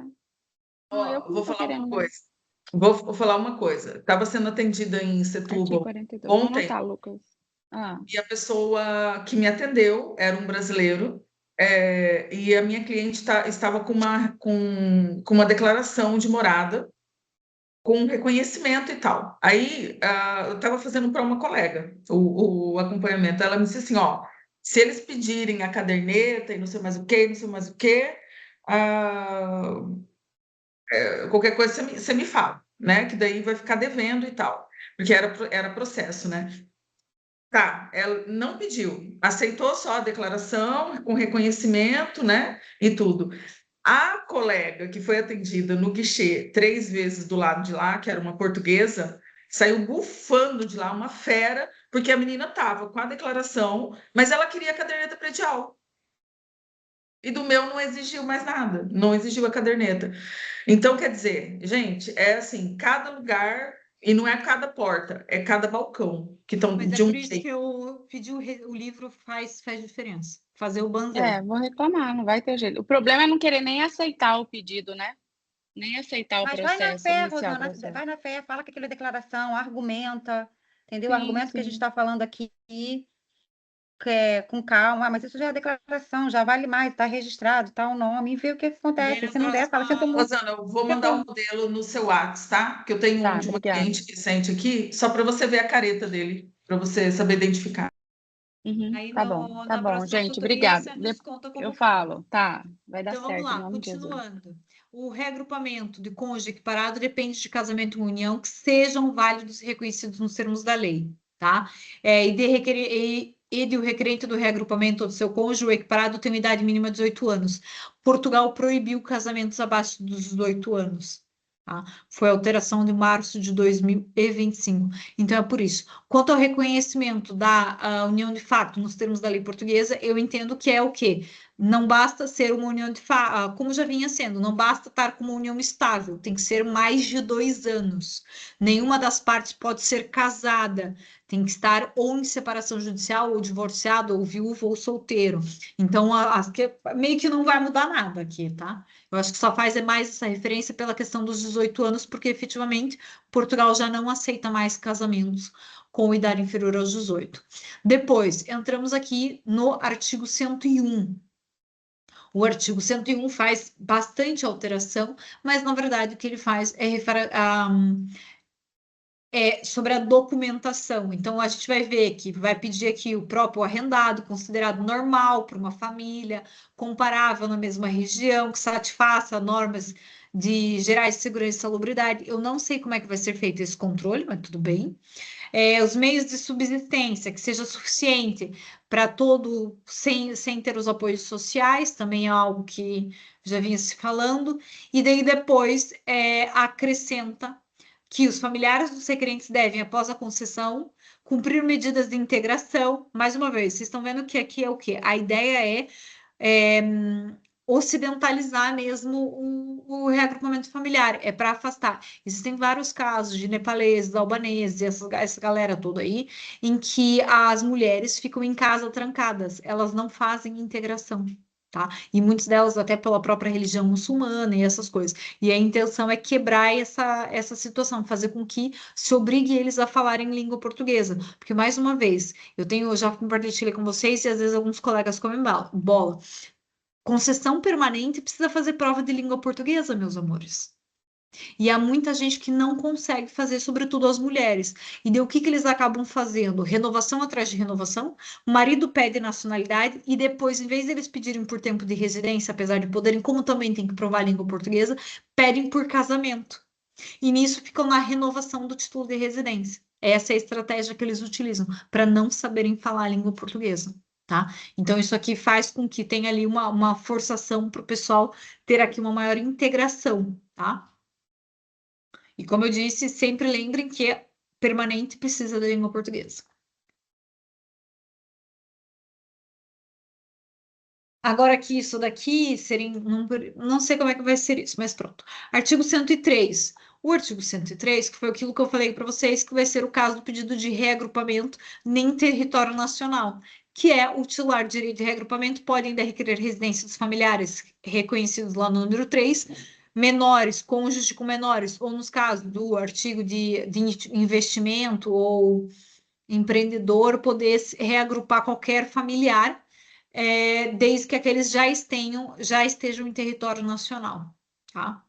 Ó, Eu vou não tô falar querendo, uma não. coisa. Vou falar uma coisa. Estava sendo atendida em Artigo Setúbal 42. Vou ontem anotar, Lucas. Ah, e a pessoa que me atendeu era um brasileiro e a minha cliente estava com uma declaração de morada, com um reconhecimento e tal. Aí eu estava fazendo para uma colega o acompanhamento. Ela me disse assim, ó, se eles pedirem a caderneta e não sei mais o quê, não sei mais o quê, ah, qualquer coisa você me fala, né? Que daí vai ficar devendo e tal, porque era processo, né? Tá, ela não pediu, aceitou só a declaração com reconhecimento, né? E tudo. A colega que foi atendida no guichê 3 vezes do lado de lá, que era uma portuguesa, saiu bufando de lá, uma fera, porque a menina estava com a declaração, mas ela queria a caderneta predial. E do meu não exigiu mais nada, não exigiu a caderneta. Então, quer dizer, gente, é assim, cada lugar, e não é cada porta, é cada balcão, que estão Mas é de um por isso jeito. que eu pedi o livro faz diferença. Fazer o banzer. vou reclamar, não vai ter jeito. O problema é não querer nem aceitar o pedido, né? Nem aceitar o Mas vai na processo, fé, iniciar o Rosana, processo. vai na fé, fala que aquilo é declaração, argumenta, entendeu? Sim, Argumenta o que a gente sim. está falando aqui, com calma, mas isso já é declaração, já vale mais, está registrado, está o nome, e vê o que acontece. na Se não der, fala, sinto próxima- muito. Rosana, eu vou mandar um modelo no seu WhatsApp, tá? Que eu tenho Tá, um de uma obrigada. cliente recente aqui, só para você ver a careta dele, para você saber identificar. Uhum, Aí tá na bom, próxima gente, consultoria obrigada. você nos conta como Eu foi. falo, tá, vai dar Então vamos certo, em lá, nome de Jesus. continuando. O reagrupamento de cônjuge equiparado depende de casamento e união que sejam válidos e reconhecidos nos termos da lei, tá? E de o requerente do reagrupamento do seu cônjuge o equiparado tem uma idade mínima de 18 anos. Portugal proibiu casamentos abaixo dos 18 anos. Tá? Foi a alteração de março de 2025. Então é por isso. Quanto ao reconhecimento da união de fato nos termos da lei portuguesa, eu entendo que é o quê? Não basta ser uma união como já vinha sendo, não basta estar com uma união estável, tem que ser mais de 2 anos. Nenhuma das partes pode ser casada, tem que estar ou em separação judicial, ou divorciado, ou viúvo, ou solteiro. Então, meio que não vai mudar nada aqui, tá? Eu acho que só faz mais essa referência pela questão dos 18 anos, porque efetivamente Portugal já não aceita mais casamentos com idade inferior aos 18. Depois, entramos aqui no artigo 101. O artigo 101 faz bastante alteração, mas na verdade o que ele faz é sobre a documentação. Então a gente vai ver que vai pedir aqui o próprio arrendado, considerado normal para uma família, comparável na mesma região, que satisfaça normas gerais de segurança e salubridade. Eu não sei como é que vai ser feito esse controle, mas tudo bem. Os meios de subsistência, que seja suficiente para todo, sem ter os apoios sociais, também é algo que já vinha se falando, e daí depois acrescenta que os familiares dos requerentes devem, após a concessão, cumprir medidas de integração. Mais uma vez, vocês estão vendo que aqui é o quê? A ideia é ocidentalizar mesmo o reagrupamento familiar, é para afastar. Existem vários casos de nepaleses, albaneses, essa galera toda aí, em que as mulheres ficam em casa trancadas, elas não fazem integração. Tá? E muitas delas até pela própria religião muçulmana e essas coisas. E a intenção é quebrar essa situação, fazer com que se obrigue eles a falarem língua portuguesa. Porque, mais uma vez, eu já compartilhei com vocês e às vezes alguns colegas comem bola. Concessão permanente precisa fazer prova de língua portuguesa, meus amores. E há muita gente que não consegue fazer, sobretudo as mulheres. E daí o que eles acabam fazendo? Renovação atrás de renovação. O marido pede nacionalidade e depois, em vez de eles pedirem por tempo de residência, apesar de poderem, como também tem que provar a língua portuguesa, pedem por casamento. E nisso ficam na renovação do título de residência. Essa é a estratégia que eles utilizam para não saberem falar a língua portuguesa. Tá? Então, isso aqui faz com que tenha ali uma forçação para o pessoal ter aqui uma maior integração, tá? E como eu disse, sempre lembrem que permanente precisa da língua portuguesa. Agora aqui, isso daqui seria... Não sei como é que vai ser isso, mas pronto. Artigo 103. O artigo 103, que foi aquilo que eu falei para vocês, que vai ser o caso do pedido de reagrupamento em território nacional, que é o titular de direito de reagrupamento pode ainda requerer residência dos familiares reconhecidos lá no número 3, menores, cônjuge com menores, ou nos casos do artigo de investimento ou empreendedor, poder reagrupar qualquer familiar, desde que aqueles já estejam em território nacional, tá?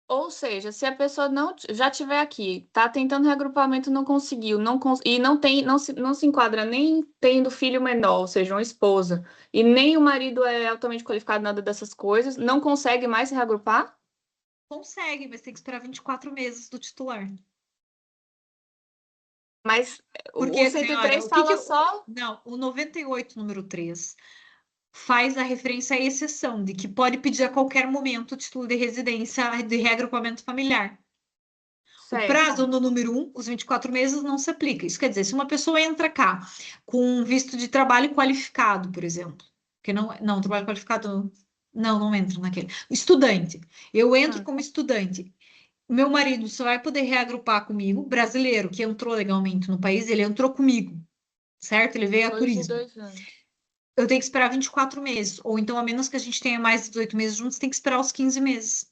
Ou seja, se a pessoa já estiver aqui, está tentando reagrupamento, não conseguiu, e não se enquadra nem tendo filho menor, ou seja, uma esposa, e nem o marido é altamente qualificado, nada dessas coisas, não consegue mais se reagrupar? Consegue, mas tem que esperar 24 meses do titular. Mas porque, o 103 fala só... Não, o 98, número 3, faz a referência à exceção de que pode pedir a qualquer momento o título de residência de reagrupamento familiar. Certo. O prazo no número 1, os 24 meses, não se aplica. Isso quer dizer, se uma pessoa entra cá com um visto de trabalho qualificado, por exemplo, que não trabalho qualificado, não entra naquele. Estudante. Eu entro como estudante. Meu marido só vai poder reagrupar comigo, brasileiro que entrou legalmente no país, ele entrou comigo, certo? Ele veio a turismo. Eu tenho que esperar 24 meses, ou então, a menos que a gente tenha mais de 18 meses juntos, tem que esperar os 15 meses.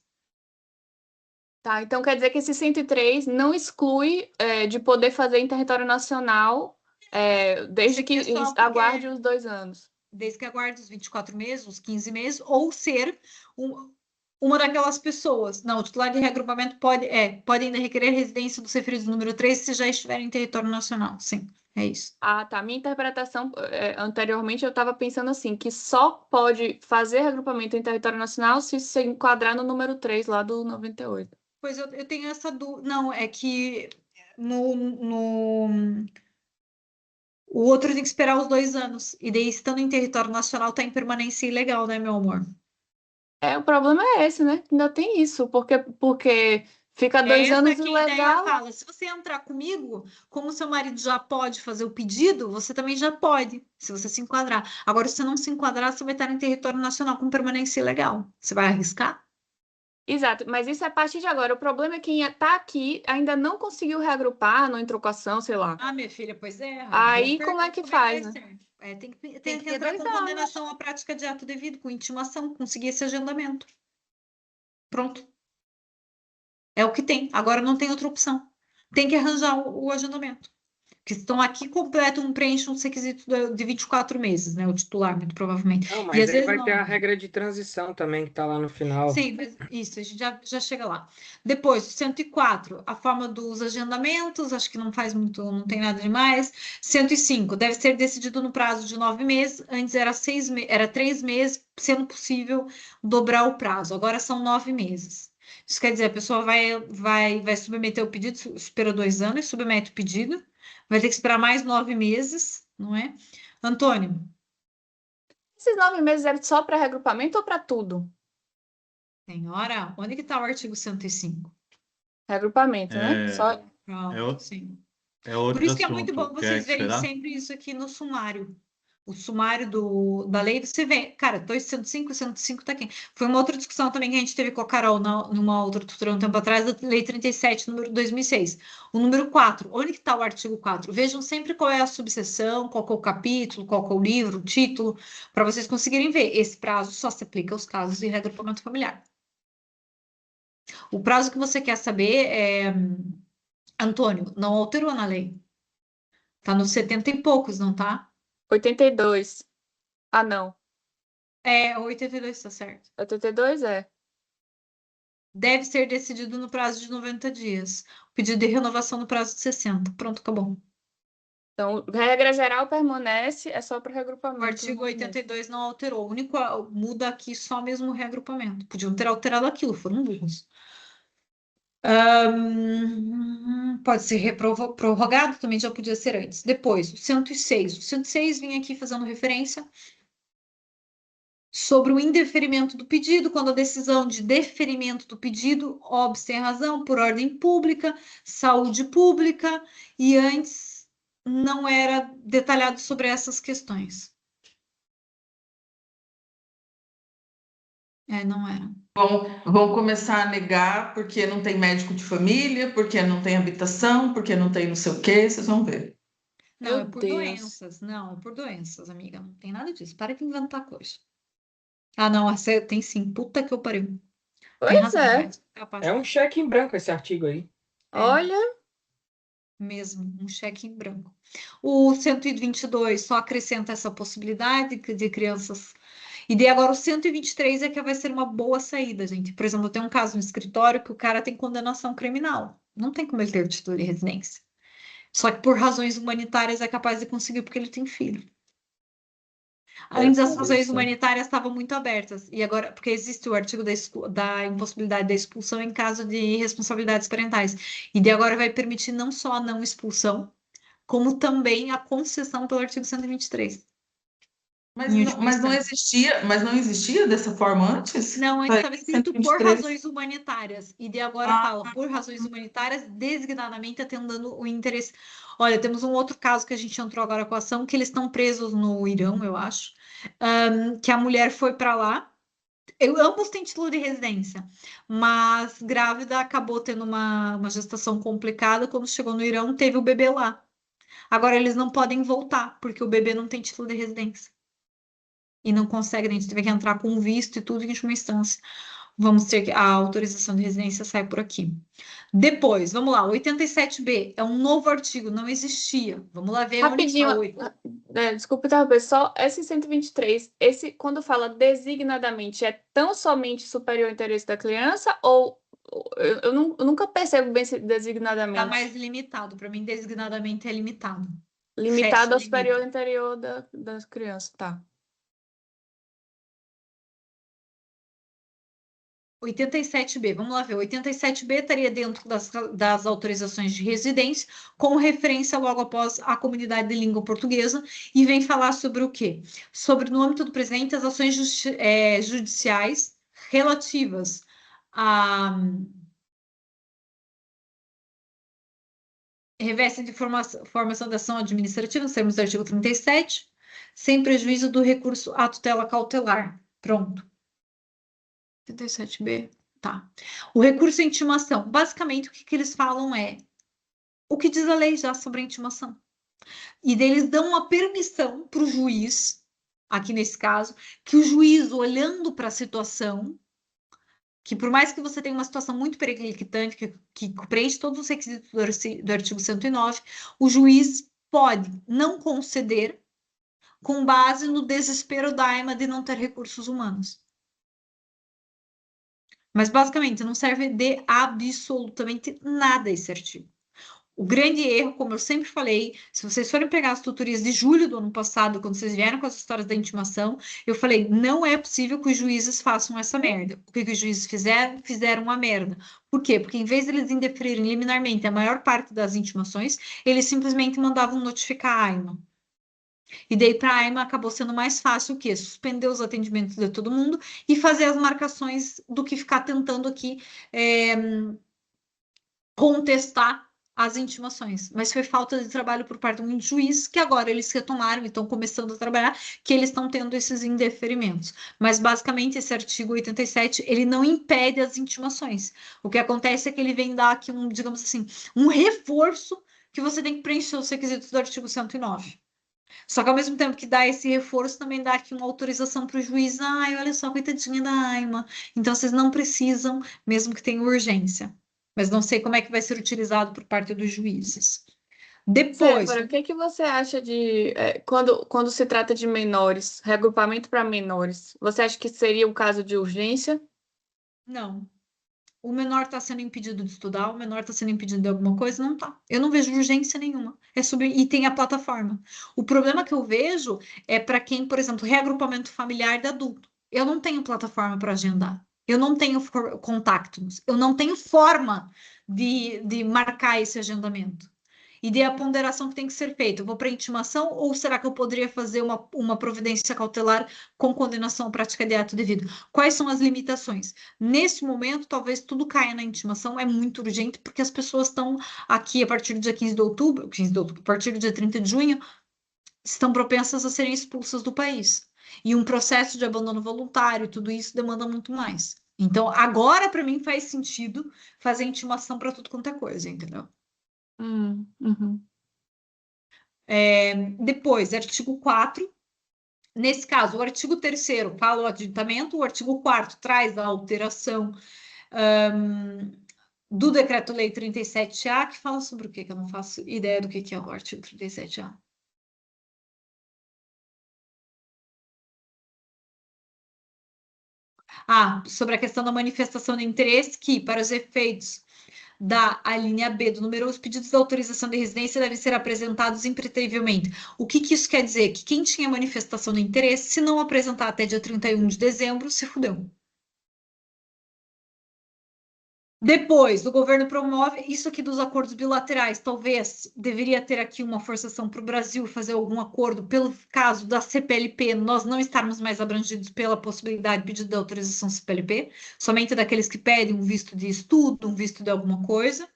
Tá, então quer dizer que esse 103 não exclui de poder fazer em território nacional, desde que aguarde os 2 anos. Desde que aguarde os 24 meses, os 15 meses, ou ser uma daquelas pessoas. Não, o titular de reagrupamento pode ainda requerer residência dos referidos no número 3 se já estiver em território nacional. Sim, é isso. Ah, tá. Minha interpretação, anteriormente, eu estava pensando assim, que só pode fazer reagrupamento em território nacional se enquadrar no número 3 lá do 98. Pois eu tenho essa dúvida. Não, é que o outro tem que esperar os 2 anos. E daí, estando em território nacional, está em permanência ilegal, né, meu amor? O problema é esse, né? Ainda tem isso, porque Fica 2 Essa anos que a ideia ilegal. fala. Se você entrar comigo, como seu marido já pode fazer o pedido, você também já pode, se você se enquadrar. Agora, se você não se enquadrar, você vai estar em território nacional com permanência ilegal. Você vai arriscar? Exato, mas isso é a partir de agora. O problema é quem está aqui ainda não conseguiu reagrupar, não entrou com ação, sei lá. Ah, minha filha, pois é. Aí Boa como é que pergunta, faz, vai né? ser. Tem Tem que que ter entrar 2 com anos. condenação à prática de ato devido, com intimação, conseguir esse agendamento. Pronto. É o que tem. Agora não tem outra opção. Tem que arranjar o agendamento. Que estão aqui completam, preenchem os requisitos de 24 meses, né? O titular, muito provavelmente. Não, E mas às aí vezes vai ter a não. regra de transição também, que tá lá no final. Sim, mas isso, a gente já chega lá. Depois, o 104, a forma dos agendamentos, acho que não faz muito, não tem nada demais. 105, deve ser decidido no prazo de 9 meses, antes era 3 meses, sendo possível dobrar o prazo, agora são 9 meses. Isso quer dizer, a pessoa vai submeter o pedido, espera 2 anos, submete o pedido, vai ter que esperar mais 9 meses, não é? Antônio, Esses 9 meses é só para reagrupamento ou para tudo? senhora, onde que está o artigo 105? Reagrupamento, né? Só... É, Pronto, sim. é Por outro isso que é muito bom assunto. Quer vocês verem esperar? sempre isso aqui no sumário. O sumário da lei, você vê, cara, 205, 105 tá aqui. Foi uma outra discussão também que a gente teve com a Carol numa outra tutora um tempo atrás, da Lei 37, número 2006. O número 4, onde que está o artigo 4? Vejam sempre qual é a subseção, qual que é o capítulo, qual que é o livro, o título, para vocês conseguirem ver. Esse prazo só se aplica aos casos de reagrupamento familiar. O prazo que você quer saber é, Antônio, não alterou na lei. Tá nos 70 e poucos, não tá? 82. Ah, não. É, 82 tá certo. 82 é. Deve ser decidido no prazo de 90 dias. O pedido de renovação no prazo de 60. Pronto, acabou. Então, regra geral permanece, é só para O reagrupamento. artigo 82 não alterou. O único muda aqui só mesmo o reagrupamento. Podiam ter alterado aquilo, foram burros. Pode ser prorrogado, também já podia ser antes. Depois, o 106. O 106 vinha aqui fazendo referência sobre o indeferimento do pedido, quando a decisão de deferimento do pedido óbice sem razão, por ordem pública, saúde pública, e antes não era detalhado sobre essas questões. Não era. Vão começar a negar porque não tem médico de família, porque não tem habitação, porque não tem não sei o quê, vocês vão ver. Não, Meu é por Deus. doenças. Não, é por doenças, amiga. Não tem nada disso. Para de inventar coisa. Ah, não, essa tem sim. Puta que eu pariu. Tem Pois razão, é. mas capaz. É um cheque em branco esse artigo aí. Olha, Mesmo, um cheque em branco. O 122 só acrescenta essa possibilidade de crianças. E daí agora o 123 é que vai ser uma boa saída, gente. Por exemplo, eu tenho um caso no escritório que o cara tem condenação criminal. Não tem como ele ter título de residência. Só que por razões humanitárias é capaz de conseguir porque ele tem filho. Antes as razões humanitárias estavam muito abertas, e agora, porque existe o artigo da impossibilidade da expulsão em caso de responsabilidades parentais, e de agora vai permitir não só a não expulsão, como também a concessão pelo artigo 123. Mas não existia dessa forma antes? Não, antes estava escrito por 123. razões humanitárias, e de agora fala por razões humanitárias, designadamente atendendo o interesse. Olha, temos um outro caso que a gente entrou agora com a ação, que eles estão presos no Irão, eu acho, que a mulher foi para lá. Ambos têm título de residência, mas grávida acabou tendo uma gestação complicada. Quando chegou no Irão, teve o bebê lá. Agora eles não podem voltar, porque o bebê não tem título de residência. E não consegue, a gente teve que entrar com visto e tudo em última instância. Vamos ter que a autorização de residência sai por aqui. Depois, vamos lá, 87B é um novo artigo, não existia. Vamos lá ver rapidinho. onde está Desculpa, só esse 123, esse, quando fala designadamente, é tão somente superior ao interesse da criança ou eu nunca percebo bem se designadamente. Está mais limitado. Para mim, designadamente é limitado. Limitado Fecha, ao superior ao limita. interior das crianças, tá. 87B, vamos lá ver. 87B estaria dentro das autorizações de residência, com referência logo após a comunidade de língua portuguesa, e vem falar sobre o quê? Sobre, no âmbito do presente, as ações judiciais relativas a revestem de formação da ação administrativa, nos termos do artigo 37, sem prejuízo do recurso à tutela cautelar. Pronto. 37b, tá. O recurso à intimação. Basicamente, o que eles falam é o que diz a lei já sobre a intimação. E daí eles dão uma permissão para o juiz, aqui nesse caso, que o juiz, olhando para a situação, que por mais que você tenha uma situação muito periclitante, que preenche todos os requisitos do artigo 109, o juiz pode não conceder com base no desespero da AIMA de não ter recursos humanos. Mas, basicamente, não serve de absolutamente nada esse artigo. O grande erro, como eu sempre falei, se vocês forem pegar as tutorias de julho do ano passado, quando vocês vieram com as histórias da intimação, eu falei, não é possível que os juízes façam essa merda. O que os juízes fizeram? Fizeram uma merda. Por quê? Porque em vez de eles indeferirem liminarmente a maior parte das intimações, eles simplesmente mandavam notificar a AIMA. E daí para a AIMA acabou sendo mais fácil o quê? Suspender os atendimentos de todo mundo e fazer as marcações do que ficar tentando aqui contestar as intimações, mas foi falta de trabalho por parte do juiz, que agora eles retomaram e estão começando a trabalhar, que eles estão tendo esses indeferimentos. Mas, basicamente, esse artigo 87, ele não impede as intimações. O que acontece é que ele vem dar aqui digamos assim, um reforço que você tem que preencher os requisitos do artigo 109. Só que, ao mesmo tempo que dá esse reforço, também dá aqui uma autorização para o juiz. Ai, olha só, coitadinha da AIMA. Então, vocês não precisam, mesmo que tenha urgência. Mas não sei como é que vai ser utilizado por parte dos juízes. Depois, Zébora, o que você acha de quando se trata de menores, reagrupamento para menores? Você acha que seria um caso de urgência? não. O menor está sendo impedido de estudar, o menor está sendo impedido de alguma coisa? Não está. Eu não vejo urgência nenhuma. E tem a plataforma. O problema que eu vejo é para quem, por exemplo, reagrupamento familiar de adulto. Eu não tenho plataforma para agendar. Eu não tenho contactos. Eu não tenho forma de marcar esse agendamento. E de a ponderação que tem que ser feita. Eu vou para intimação ou será que eu poderia fazer uma providência cautelar com condenação à prática de ato devido? Quais são as limitações? Nesse momento, talvez tudo caia na intimação, é muito urgente, porque as pessoas estão aqui a partir do dia 15 de outubro, a partir do dia 30 de junho, estão propensas a serem expulsas do país. E um processo de abandono voluntário, tudo isso demanda muito mais. Então, agora, para mim, faz sentido fazer intimação para tudo quanto é coisa, entendeu? Uhum. Depois, artigo 4. Nesse caso, o artigo 3º fala o adiantamento, o artigo 4º traz a alteração do Decreto-Lei 37A, que fala sobre o quê? Que eu não faço ideia do que é o artigo 37A. Sobre a questão da manifestação de interesse, que, para os efeitos da alínea B do número, os pedidos de autorização de residência devem ser apresentados impreterivelmente. O que isso quer dizer? Que quem tinha manifestação de interesse, se não apresentar até dia 31 de dezembro, se fudeu. Depois, o governo promove isso aqui dos acordos bilaterais. Talvez deveria ter aqui uma forçação para o Brasil fazer algum acordo, pelo caso da CPLP, nós não estarmos mais abrangidos pela possibilidade de pedido de autorização CPLP, somente daqueles que pedem um visto de estudo, um visto de alguma coisa.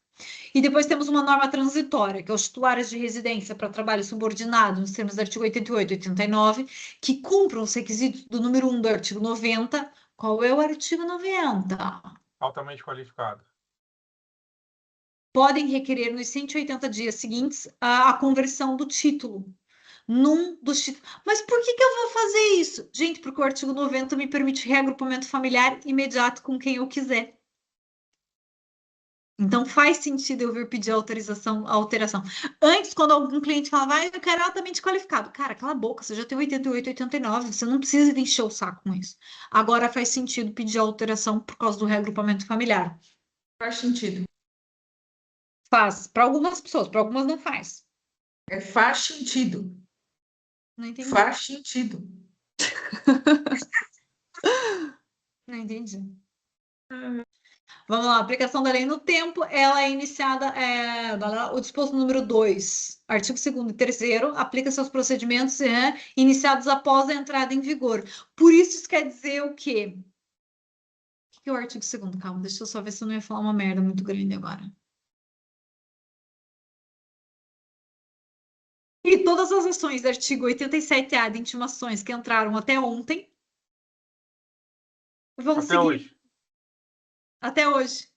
E depois temos uma norma transitória, que é os titulares de residência para trabalho subordinado, nos termos do artigo 88 e 89, que cumpram os requisitos do número 1 do artigo 90. Qual é o artigo 90? Altamente qualificado. Podem requerer nos 180 dias seguintes a conversão do título. Num dos títulos. Mas por que eu vou fazer isso? Gente, porque o artigo 90 me permite reagrupamento familiar imediato com quem eu quiser. Então faz sentido eu vir pedir alteração. Antes, quando algum cliente falava, eu quero altamente qualificado. Cara, cala a boca, você já tem 88, 89, você não precisa de encher o saco com isso. Agora faz sentido pedir alteração por causa do reagrupamento familiar. Faz sentido. Faz. Para algumas pessoas, para algumas não faz. Faz sentido. Não entendi. Faz sentido. Não entendi. Vamos lá, aplicação da lei no tempo, ela é iniciada, o disposto número 2, artigo 2º e 3º, aplica-se aos procedimentos iniciados após a entrada em vigor. Por isso quer dizer o quê? O que é o artigo 2º? Calma, deixa eu só ver se eu não ia falar uma merda muito grande agora. E todas as ações do artigo 87A de intimações que entraram até ontem vão Até seguir hoje. até hoje.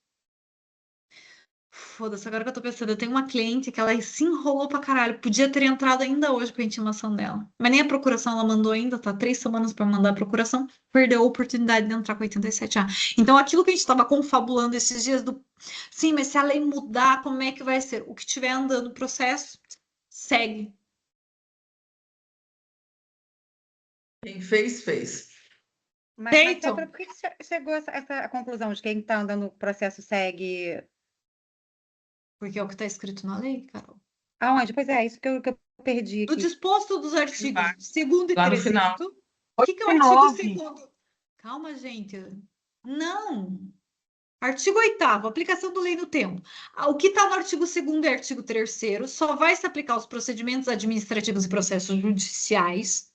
Foda-se, agora que eu tô pensando, eu tenho uma cliente que ela se enrolou pra caralho. Podia ter entrado ainda hoje com a intimação dela. Mas nem a procuração ela mandou ainda, tá 3 semanas pra mandar a procuração. Perdeu a oportunidade de entrar com 87A. Então, aquilo que a gente tava confabulando esses dias do. Sim, mas se a lei mudar, como é que vai ser? O que tiver andando no processo, segue. Quem fez, fez. Mas, Feito. Débora, por que chegou essa conclusão de quem está andando no processo segue? Porque é o que tá escrito na lei, Carol. Aonde? Pois é, isso que eu perdi Do aqui. disposto dos artigos Lá. 2º e Lá no 3º. final. O que é o artigo 2º? Calma, gente. Não. Artigo 8º, aplicação da lei no tempo. O que está no artigo 2º e artigo 3º só vai se aplicar aos procedimentos administrativos e processos judiciais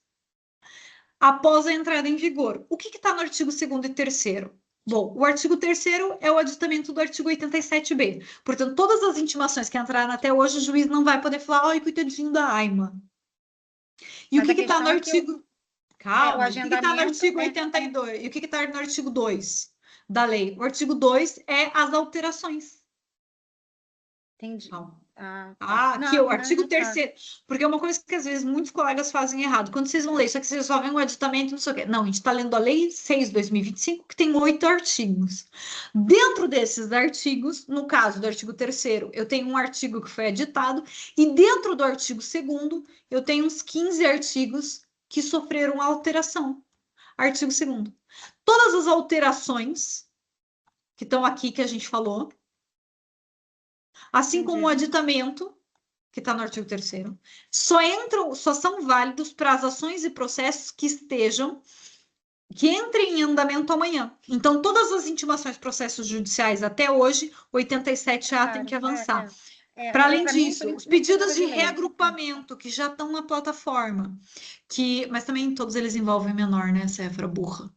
após a entrada em vigor. O que está no artigo 2º e 3º? Bom, o artigo 3º é o aditamento do artigo 87B. Portanto, todas as intimações que entraram até hoje, o juiz não vai poder falar, ai, coitadinho da Aima. E Mas o a que está no questão é que artigo... Calma, o que está no agendamento, artigo né? 82? E o que está no artigo 2 da lei? O artigo 2 é as alterações. Entendi. Calma. Ah, Aqui, não, o artigo tá. 3º. Porque é uma coisa que às vezes muitos colegas fazem errado. Quando vocês vão ler isso aqui, vocês só veem o aditamento, não sei o quê. Não, a gente está lendo a Lei 6/2025, que tem 8 artigos. Dentro desses artigos, no caso do artigo 3º, eu tenho um artigo que foi aditado, e dentro do artigo 2º, eu tenho uns 15 artigos que sofreram alteração. Artigo 2º. Todas as alterações que estão aqui, que a gente falou, assim como o aditamento, que está no artigo 3º, só são válidos para as ações e processos que entrem em andamento amanhã. Então, todas as intimações, processos judiciais até hoje, 87A tem que avançar. Para além Pra mim, disso, por isso os que pedidos precisava de de lei. reagrupamento que já estão na plataforma, mas também todos eles envolvem menor, né, Cefra burra?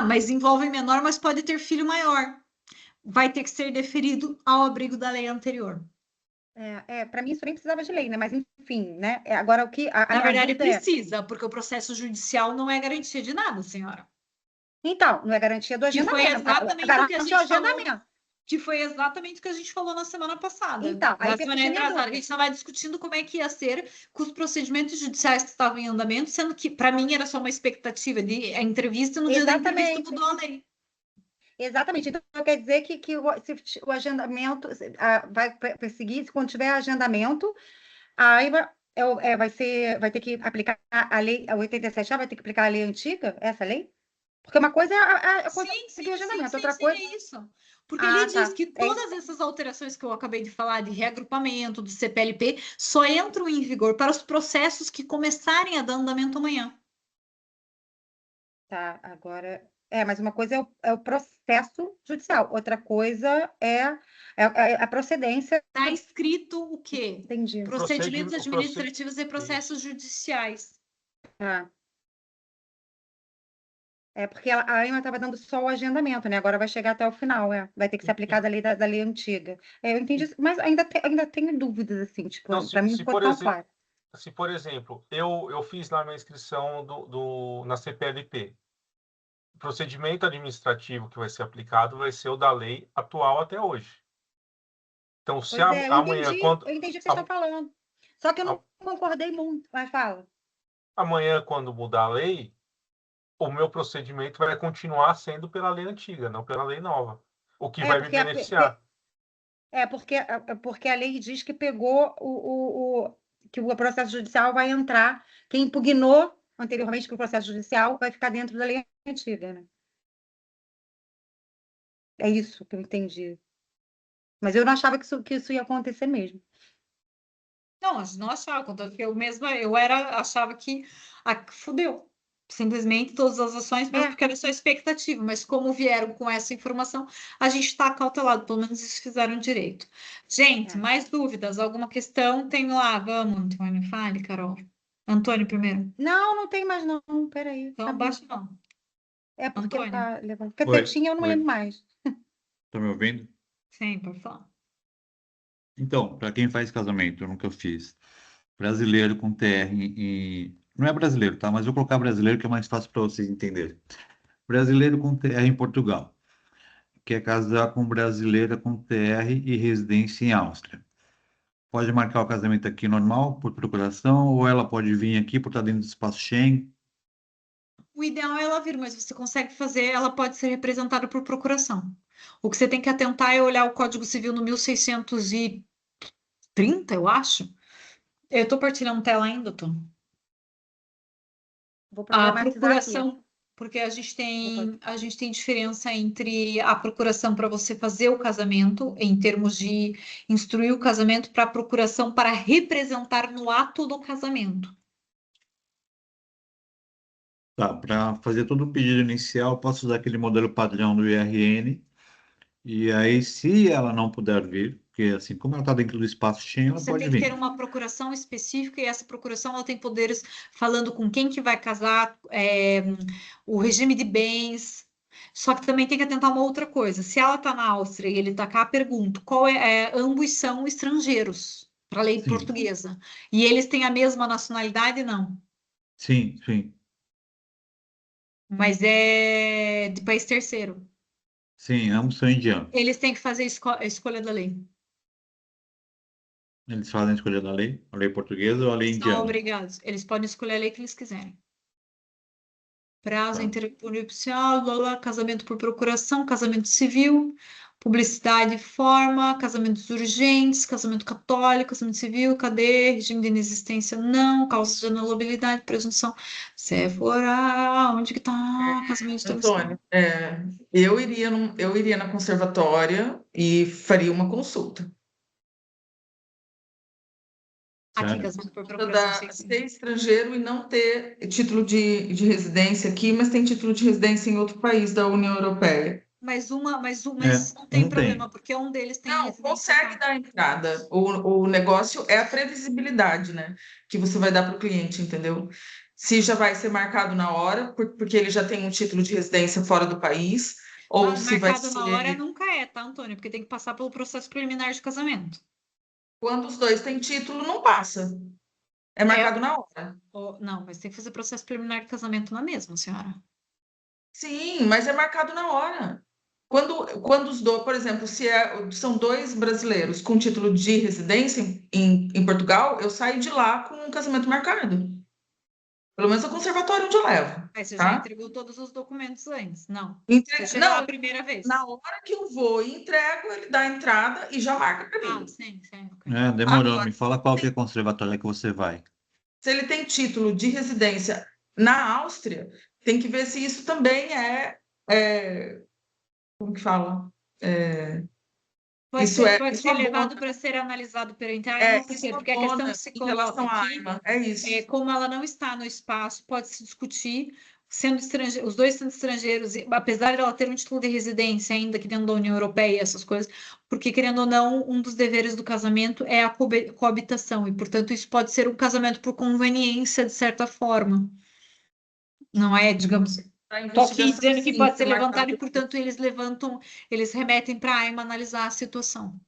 Mas envolvem menor, mas pode ter filho maior. Vai ter que ser deferido ao abrigo da lei anterior. Para mim isso nem precisava de lei, né? Mas enfim, né? Agora o que a Na minha verdade, dúvida precisa, porque o processo judicial não é garantia de nada, senhora. Então, não é garantia do Que foi agendamento. exatamente o que a Garantia gente o agendamento. falou. Que foi exatamente o que a gente falou na semana passada. Então, aí Na fica semana a minha retrasada, dúvida. a gente estava discutindo como é que ia ser com os procedimentos judiciais que estavam em andamento, sendo que, para mim, era só uma expectativa de a entrevista, e no dia da entrevista Exatamente. mudou a lei. Exatamente. Então, quer dizer que se o agendamento vai perseguir, se quando tiver agendamento, aí vai ter que aplicar a lei, a 87A vai ter que aplicar a lei antiga, essa lei? Porque uma coisa é conseguir o agendamento, outra coisa... é isso. Porque ele diz tá. que todas essas alterações que eu acabei de falar, de reagrupamento, do CPLP, só entram em vigor para os processos que começarem a dar andamento amanhã. Tá, agora... mas uma coisa é o processo judicial, outra coisa é a procedência. Está escrito o quê? Entendi. Procedimentos administrativos e processos judiciais. Porque a AIMA estava dando só o agendamento, né? Agora vai chegar até o final, vai ter que ser aplicada a lei da lei antiga. Eu entendi, mas ainda tenho dúvidas, assim, tipo, para mim não ficou tão claro. Se, por exemplo, eu fiz lá minha inscrição na CPLP, o procedimento administrativo que vai ser aplicado vai ser o da lei atual até hoje. Então, se amanhã... Eu entendi o que vocês estão falando. Só que eu não concordei muito, mas fala. Amanhã, quando mudar a lei, o meu procedimento vai continuar sendo pela lei antiga, não pela lei nova. O que vai me beneficiar. Porque a lei diz que pegou que o processo judicial vai entrar, quem impugnou anteriormente que o processo judicial vai ficar dentro da lei antiga, né? É isso que eu entendi. Mas eu não achava que isso ia acontecer mesmo. Não, a gente não achava, contanto que achava que fudeu. Simplesmente todas as ações, mas porque era só expectativa. Mas como vieram com essa informação, a gente está cautelado, pelo menos eles fizeram direito. Gente, mais dúvidas? Alguma questão? Tem lá, vamos, Antônio, fale, Carol. Antônio primeiro. Não tem mais não, peraí. Então abaixa não. Porque Antônio. tá levando. Porque tinha, eu não lembro mais. Tá me ouvindo? Sim, por favor. Então, para quem faz casamento, eu nunca fiz. brasileiro com TR não é brasileiro, tá? Mas vou colocar brasileiro que é mais fácil para vocês entenderem. Brasileiro com TR em Portugal. Quer casar com brasileira com TR e residência em Áustria. Pode marcar o casamento aqui normal, por procuração, ou ela pode vir aqui por estar dentro do espaço Schengen. O ideal é ela vir, mas você consegue fazer, ela pode ser representada por procuração. O que você tem que atentar é olhar o Código Civil no 1630, eu acho. Eu estou partilhando tela ainda, tô. Vou A problematizar aqui. procuração, porque a gente tem diferença entre a procuração para você fazer o casamento, em termos de instruir o casamento, para a procuração para representar no ato do casamento. Tá, para fazer todo o pedido inicial, posso usar aquele modelo padrão do IRN. E aí, se ela não puder vir, porque assim, como ela está dentro do espaço Schengen, ela Você pode tem que vir. ter uma procuração específica e essa procuração ela tem poderes falando com quem que vai casar, o regime de bens. Só que também tem que atentar uma outra coisa. Se ela está na Áustria e ele está cá, pergunto, ambos são estrangeiros para a lei Sim, portuguesa. E eles têm a mesma nacionalidade? Não. sim, sim. Mas é de país terceiro. Sim, ambos são indianos. Eles têm que fazer a escolha da lei. Eles fazem a escolha da lei, a lei portuguesa ou a lei São indiana. obrigados. Eles podem escolher a lei que eles quiserem. Prazo Tá. interprenupcial, casamento por procuração, casamento civil, publicidade e forma, casamentos urgentes, casamento católico, casamento civil, cadê? Regime de inexistência, não, causa de anulabilidade, presunção, Séfora, onde que tá? Casamento de Antônio, eu iria na conservatória e faria uma consulta. Aqui, Sério? casamento por procuração, Da ser estrangeiro e não ter título de residência aqui, mas tem título de residência em outro país da União Europeia. mas É, não tem um problema, tem. porque um deles tem Não, residência consegue cá. dar entrada. O negócio é a previsibilidade, né? Que você vai dar para o cliente, entendeu? Se já vai ser marcado na hora, porque ele já tem um título de residência fora do país, ou Mas se vai marcado na hora ser nunca é, tá, Antônio? Porque tem que passar pelo processo preliminar de casamento. quando os dois têm título, não passa. É marcado na hora. Não, mas tem que fazer processo preliminar de casamento na mesma, senhora. Sim, mas é marcado na hora. Quando os dois, por exemplo, são dois brasileiros com título de residência em Portugal, eu saio de lá com um casamento marcado. Pelo menos o conservatório onde eu levo, Aí você já tá? entregou todos os documentos antes? Não. Entre- Você chega lá Não, a primeira vez. na hora que eu vou e entrego, ele dá a entrada e já marca para mim. Sim, ok. É, demorou. Agora, Me fala qual que é a conservatória que você vai. se ele tem título de residência na Áustria, tem que ver se isso também como que fala? Pode Isso ser abona- levado para ser analisado perante a AIMA, por isso quê? Porque a questão abona que se em relação coloca à aqui AIMA, é isso. como ela não está no espaço, pode se discutir, sendo estrangeiro, os dois sendo estrangeiros, apesar de ela ter um título de residência ainda aqui dentro da União Europeia, essas coisas, porque, querendo ou não, um dos deveres do casamento é a coabitação, e, portanto, isso pode ser um casamento por conveniência, de certa forma. Não é, digamos. A Estou aqui investigação, dizendo que sim, pode ser marcado. levantado, e, portanto, eles remetem para a AIMA analisar a situação.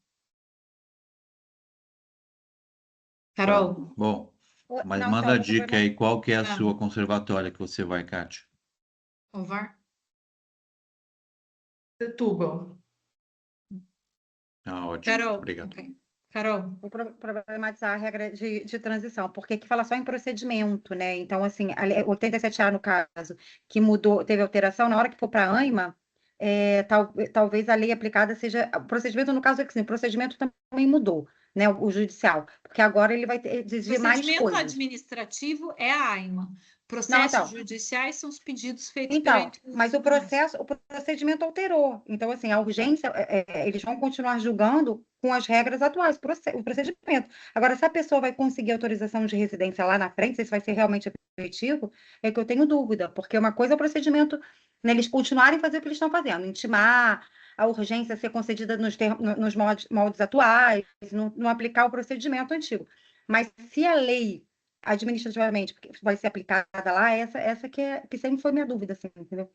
Carol, Tá. Bom, mas Não, manda a então, dica aí, qual que é a Ah. sua conservatória que você vai, Kátia? Ovar? Setúbal. Ah, ótimo. Carol, Obrigado. ok. Carol, Vou problematizar a regra de transição, porque aqui fala só em procedimento, né? Então, assim, o 87A, no caso, que mudou, teve alteração, na hora que for para a AIMA, talvez a lei aplicada seja. O procedimento, no caso, é que sim, o procedimento também mudou, né? O judicial, porque agora ele vai exigir mais procedimento coisas. administrativo é a AIMA. Não, Processos então. judiciais são os pedidos feitos Então, perante mas o procedimento alterou. Então, assim, a urgência, eles vão continuar julgando com as regras atuais, o procedimento. Agora, se a pessoa vai conseguir autorização de residência lá na frente, se isso vai ser realmente efetivo, é que eu tenho dúvida, porque uma coisa é o procedimento, né, eles continuarem a fazer o que eles estão fazendo, intimar, a urgência ser concedida nos moldes atuais, não aplicar o procedimento antigo. Mas se a lei administrativamente vai ser aplicada lá, essa que sempre foi minha dúvida, assim, entendeu?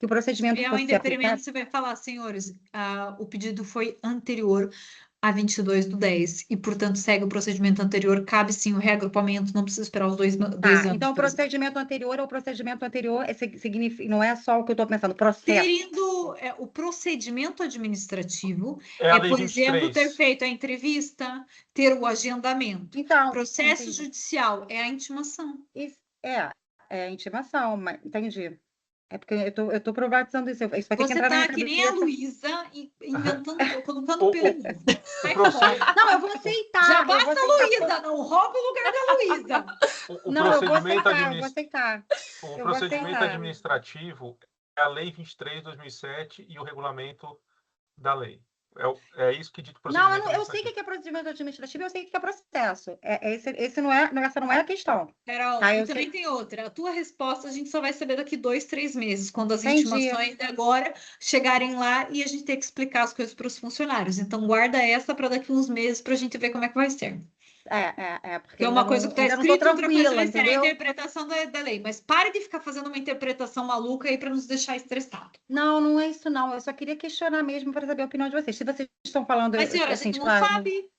Que o procedimento E ao fosse ser indeferimento, aplicado. você vai falar, senhores, o pedido foi anterior a 22/10 e, portanto, segue o procedimento anterior, cabe sim o reagrupamento, não precisa esperar os dois anos. Então, o por exemplo. procedimento anterior ao procedimento anterior significa, não é só o que eu estou pensando, processo. Terindo o procedimento administrativo, É a lei por exemplo, 23. ter feito a entrevista, ter o agendamento. Então, Processo entendi. judicial é a intimação. É intimação, mas entendi. É porque eu tô problematizando isso. Isso vai ter que Você entrar na tá minha que nem a cabeça. Luísa, colocando O- pelo. Sai proced- fora. Não, eu vou aceitar. Já eu basta vou a aceitar. Luísa, não rouba o lugar da Luísa. O Não, eu vou procedimento aceitar, eu vou aceitar. O Eu vou procedimento aceitar. administrativo é a Lei 23/2007 e o regulamento da lei. É isso que dito Não, procedimento eu sei o que é procedimento administrativo, eu sei o que é processo. Essa não é a questão. Carol, Tá, e eu também sei. tem outra. A tua resposta a gente só vai saber daqui 2, 3 meses, quando as Entendi. intimações de agora chegarem lá e a gente ter que explicar as coisas para os funcionários. Então, guarda essa para daqui uns meses para a gente ver como é que vai ser. Porque Porque uma coisa que está ainda não tô escrito, outra coisa tranquila, vai ser a entendeu? interpretação da lei. Mas pare de ficar fazendo uma interpretação maluca aí para nos deixar estressados. Não é isso, não. Eu só queria questionar mesmo para saber a opinião de vocês. Se vocês estão falando Mas, senhora, a assim, gente não claro. sabe.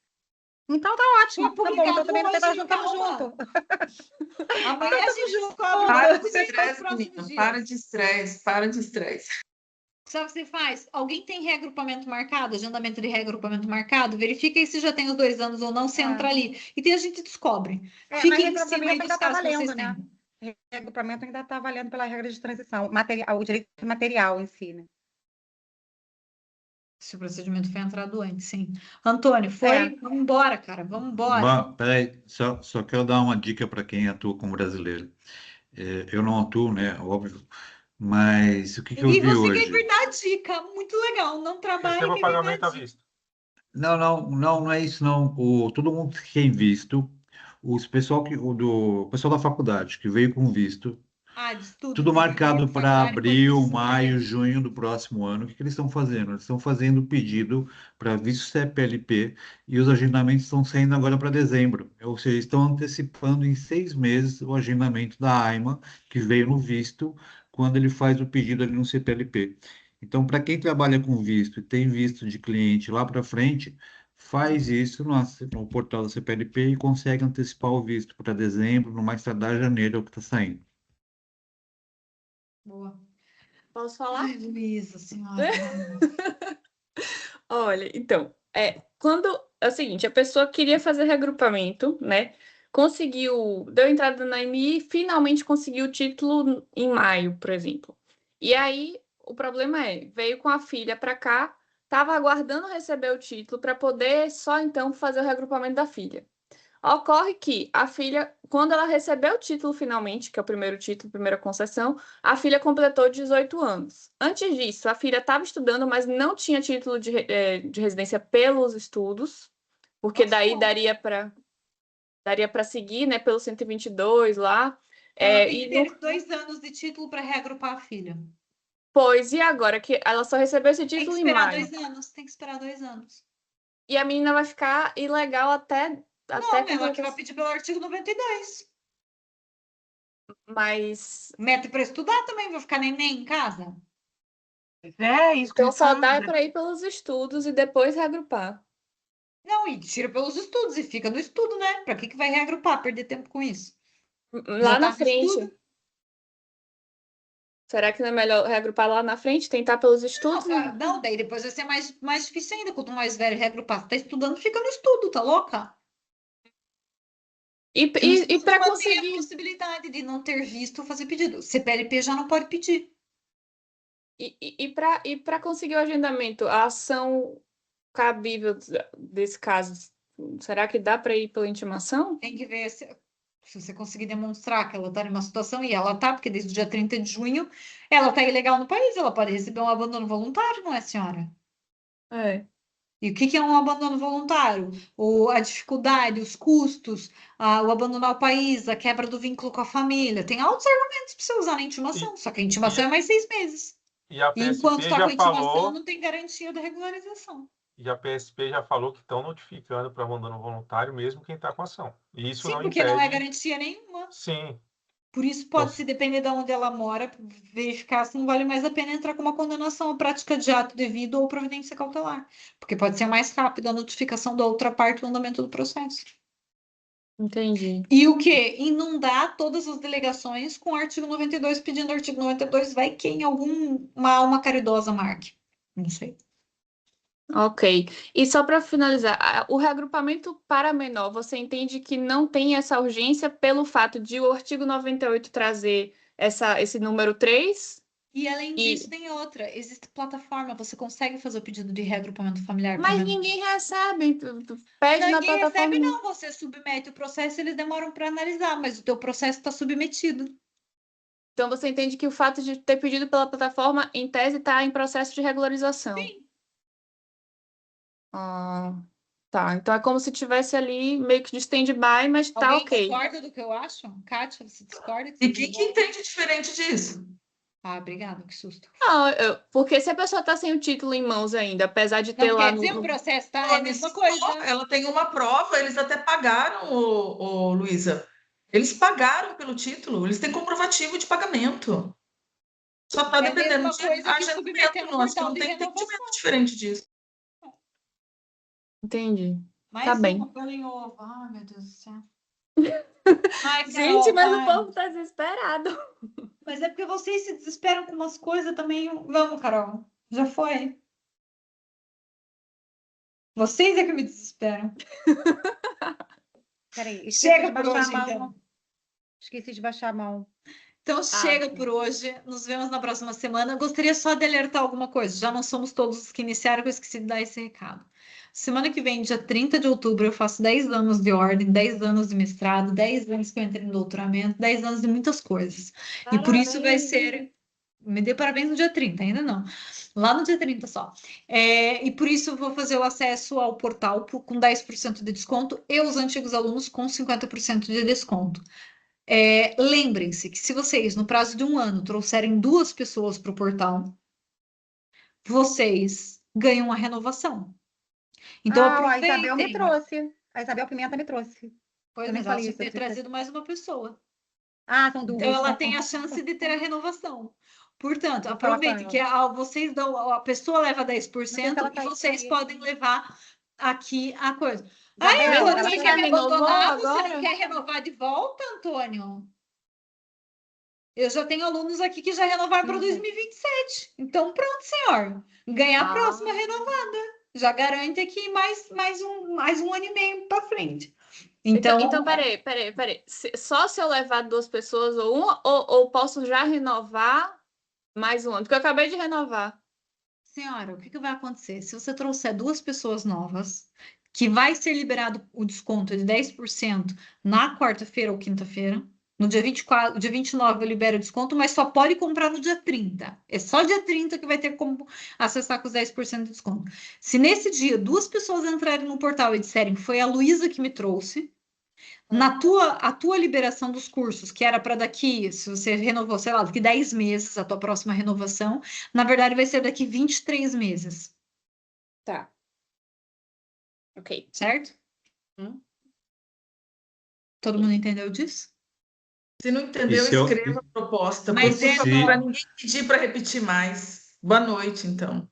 Então tá ótimo. Foi Tá bom, então publicado também não tem hoje, problema, tamo calma. junto. Amanhã a gente descobre Para de tudo e aí nos estresse, próximos menina. dias. Para de estresse. Sabe o que você faz? Alguém tem reagrupamento marcado, agendamento de reagrupamento marcado? Verifica aí se já tem os 2 anos ou não, você entra ali. E tem a gente descobre. Mas Fiquem em cima aí reagrupamento dos ainda está casos que vocês valendo, né? têm. Reagrupamento ainda está valendo pela regra de transição, o direito material em si, né? Se o procedimento foi entrado antes, sim. Antônio, foi? Vamos embora, cara. Vamos embora. Peraí, só quero dar uma dica para quem atua como brasileiro. Eu não atuo, né? Óbvio. Mas o que eu E vi você quer hoje? vir dar dica. Muito legal. Não trabalhe Receba e vem dar pagamento à dica. vista. Não é isso, não. Todo mundo que tem visto, o pessoal da faculdade que veio com visto, De estudo, tudo marcado para faculdade, abril, coisa maio, junho do próximo ano. O que eles estão fazendo? Eles estão fazendo pedido para visto CPLP e os agendamentos estão saindo agora para dezembro. Ou seja, estão antecipando em 6 meses o agendamento da AIMA, que veio no visto, quando ele faz o pedido ali no CPLP. Então, para quem trabalha com visto e tem visto de cliente lá para frente, faz isso no portal da CPLP e consegue antecipar o visto para dezembro, no mais tardar janeiro, é o que está saindo. Boa. Posso falar? Ai, Luísa, senhora. Olha, então, quando é o seguinte, a pessoa queria fazer reagrupamento, né? Deu entrada na AMI e finalmente conseguiu o título em maio, por exemplo. E aí, o problema veio com a filha para cá, estava aguardando receber o título para poder só então fazer o reagrupamento da filha. Ocorre que a filha, quando ela recebeu o título finalmente, que é o primeiro título, primeira concessão, a filha completou 18 anos. Antes disso, a filha estava estudando, mas não tinha título de residência pelos estudos, porque daí daria para seguir, né, pelo 122 lá. Ela tem que ter 2 anos de título para reagrupar a filha. Pois, e agora que ela só recebeu esse Tem que título em esperar maio. 2 anos, tem que esperar 2 anos. E a menina vai ficar ilegal até Ela que vai pedir pelo artigo 92. Mas Meta para estudar também, vai ficar neném em casa? Isso que eu então só falo, dá para ir pelos estudos e depois reagrupar. Não, e tira pelos estudos e fica no estudo, né? Para que vai reagrupar, perder tempo com isso? Lá na frente. Será que não é melhor reagrupar lá na frente, tentar pelos estudos? Não, daí depois vai ser mais difícil ainda. Quanto mais velho reagrupar, você tá estudando, fica no estudo, tá louca? E para conseguir a possibilidade de não ter visto fazer pedido. CPLP já não pode pedir. E para conseguir o agendamento, a ação cabível desse caso, será que dá para ir pela intimação? Tem que ver se você conseguir demonstrar que ela está numa situação, e ela está, porque desde o dia 30 de junho ela está ilegal no país, ela pode receber um abandono voluntário, não é, senhora? E o que é um abandono voluntário? A dificuldade, os custos, o abandonar o país, a quebra do vínculo com a família. Tem altos argumentos para você usar na intimação, só que a intimação é mais 6 meses. E a PSP enquanto está com a já intimação, falou, não tem garantia da regularização. e a PSP já falou que estão notificando para abandono voluntário mesmo quem está com ação. E isso Sim, não porque não é impede. garantia nenhuma. Sim. Por isso pode-se, depender de onde ela mora, verificar se não vale mais a pena entrar com uma condenação à prática de ato devido ou providência cautelar. Porque pode ser mais rápida a notificação da outra parte no andamento do processo. Entendi. E o quê? Inundar todas as delegações com o artigo 92, pedindo o artigo 92, vai que em alguma alma caridosa marque. Não sei. Ok. E só para finalizar, o reagrupamento para menor, você entende que não tem essa urgência pelo fato de o artigo 98 trazer esse número 3? E além disso, tem outra. Existe plataforma, você consegue fazer o pedido de reagrupamento familiar. Mas ninguém recebe. Tu pede na Ninguém plataforma. recebe, não. Você submete o processo, eles demoram para analisar, mas o teu processo está submetido. Então você entende que o fato de ter pedido pela plataforma, em tese, está em processo de regularização. Sim. Ah, tá. Então é como se tivesse ali meio que de stand-by, mas tá Alguém ok. discorda do que eu acho? Kátia, você discorda? E quem que entende diferente disso? Ah, obrigada, que susto. Não, porque se a pessoa está sem o título em mãos ainda, apesar de ter Não lá quer dizer o processo, tá? É a mesma coisa. Ela tem uma prova, eles até pagaram, Luísa. Eles pagaram pelo título, eles têm comprovativo de pagamento. Só está É a dependendo mesma de coisa que submeter agendamento. no Nós portal não de tem renovação. entendimento diferente disso. Entendi. Mais Tá bem. uma pela em ovo. Ai, meu Deus do céu. Ai, Gente, Carol, mas vai. o povo tá desesperado. Mas é porque vocês se desesperam com umas coisas também. Vamos, Carol. Já foi. Vocês é que me desesperam. Peraí, Chega por hoje, a mão. então. Esqueci de baixar a mão. Então chega por hoje. Nos vemos na próxima semana. Gostaria só de alertar alguma coisa. Já não somos todos os que iniciaram, que eu esqueci de dar esse recado. Semana que vem, dia 30 de outubro, eu faço 10 anos de ordem, 10 anos de mestrado, 10 anos que eu entrei no doutoramento, 10 anos de muitas coisas. E por isso vai ser... Me dê parabéns no dia 30, ainda não. Lá no dia 30 só. E por isso eu vou fazer o acesso ao portal com 10% de desconto e os antigos alunos com 50% de desconto. Lembrem-se que se vocês, no prazo de um ano, trouxerem 2 pessoas para o portal, vocês ganham a renovação. Então, A Isabel me aproveitem. trouxe. A Isabel Pimenta me trouxe. Pois, Também mas ela falei tinha isso, que ter eu preciso- trazido mais uma pessoa. são duas. Então, ela tem a chance de ter a renovação. Portanto, Vou falar com aproveitem que vocês dão, a pessoa leva 10% ela e tá vocês aí. podem levar aqui a coisa. Isabel, Antônio, ela você tá quer aí. me renovou abandonar? Você agora? não quer renovar de volta, Antônio? Eu já tenho alunos aqui que já renovaram para 2027. Então, pronto, senhor. Ganhar a próxima renovada. Já garante aqui mais um ano e meio para frente. Então, peraí. Só se eu levar 2 pessoas ou uma, ou posso já renovar mais um ano? Porque eu acabei de renovar. Senhora, o que vai acontecer? Se você trouxer 2 pessoas novas, que vai ser liberado o desconto de 10% na quarta-feira ou quinta-feira. No dia 24, dia 29 eu libero o desconto, mas só pode comprar no dia 30. É só dia 30 que vai ter como acessar com os 10% de desconto. Se nesse dia 2 pessoas entrarem no portal e disserem foi a Luísa que me trouxe, a tua liberação dos cursos, que era para daqui, se você renovou, sei lá, daqui 10 meses, a tua próxima renovação, na verdade vai ser daqui 23 meses. Tá. Ok. Certo? Todo mundo entendeu disso? Se não entendeu, escreva a proposta. Mas para ninguém pedir para repetir mais. Boa noite, então.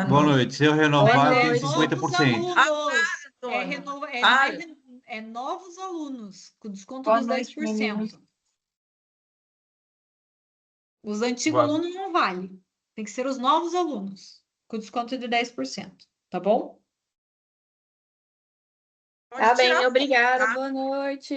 Boa noite. Se eu renovar, eu tenho 50%. É novos alunos, com desconto Boa dos noite, 10%. Os antigos alunos não vale. Tem que ser os novos alunos, com desconto de 10%. Tá bom? Tá bem, obrigada. Boa noite.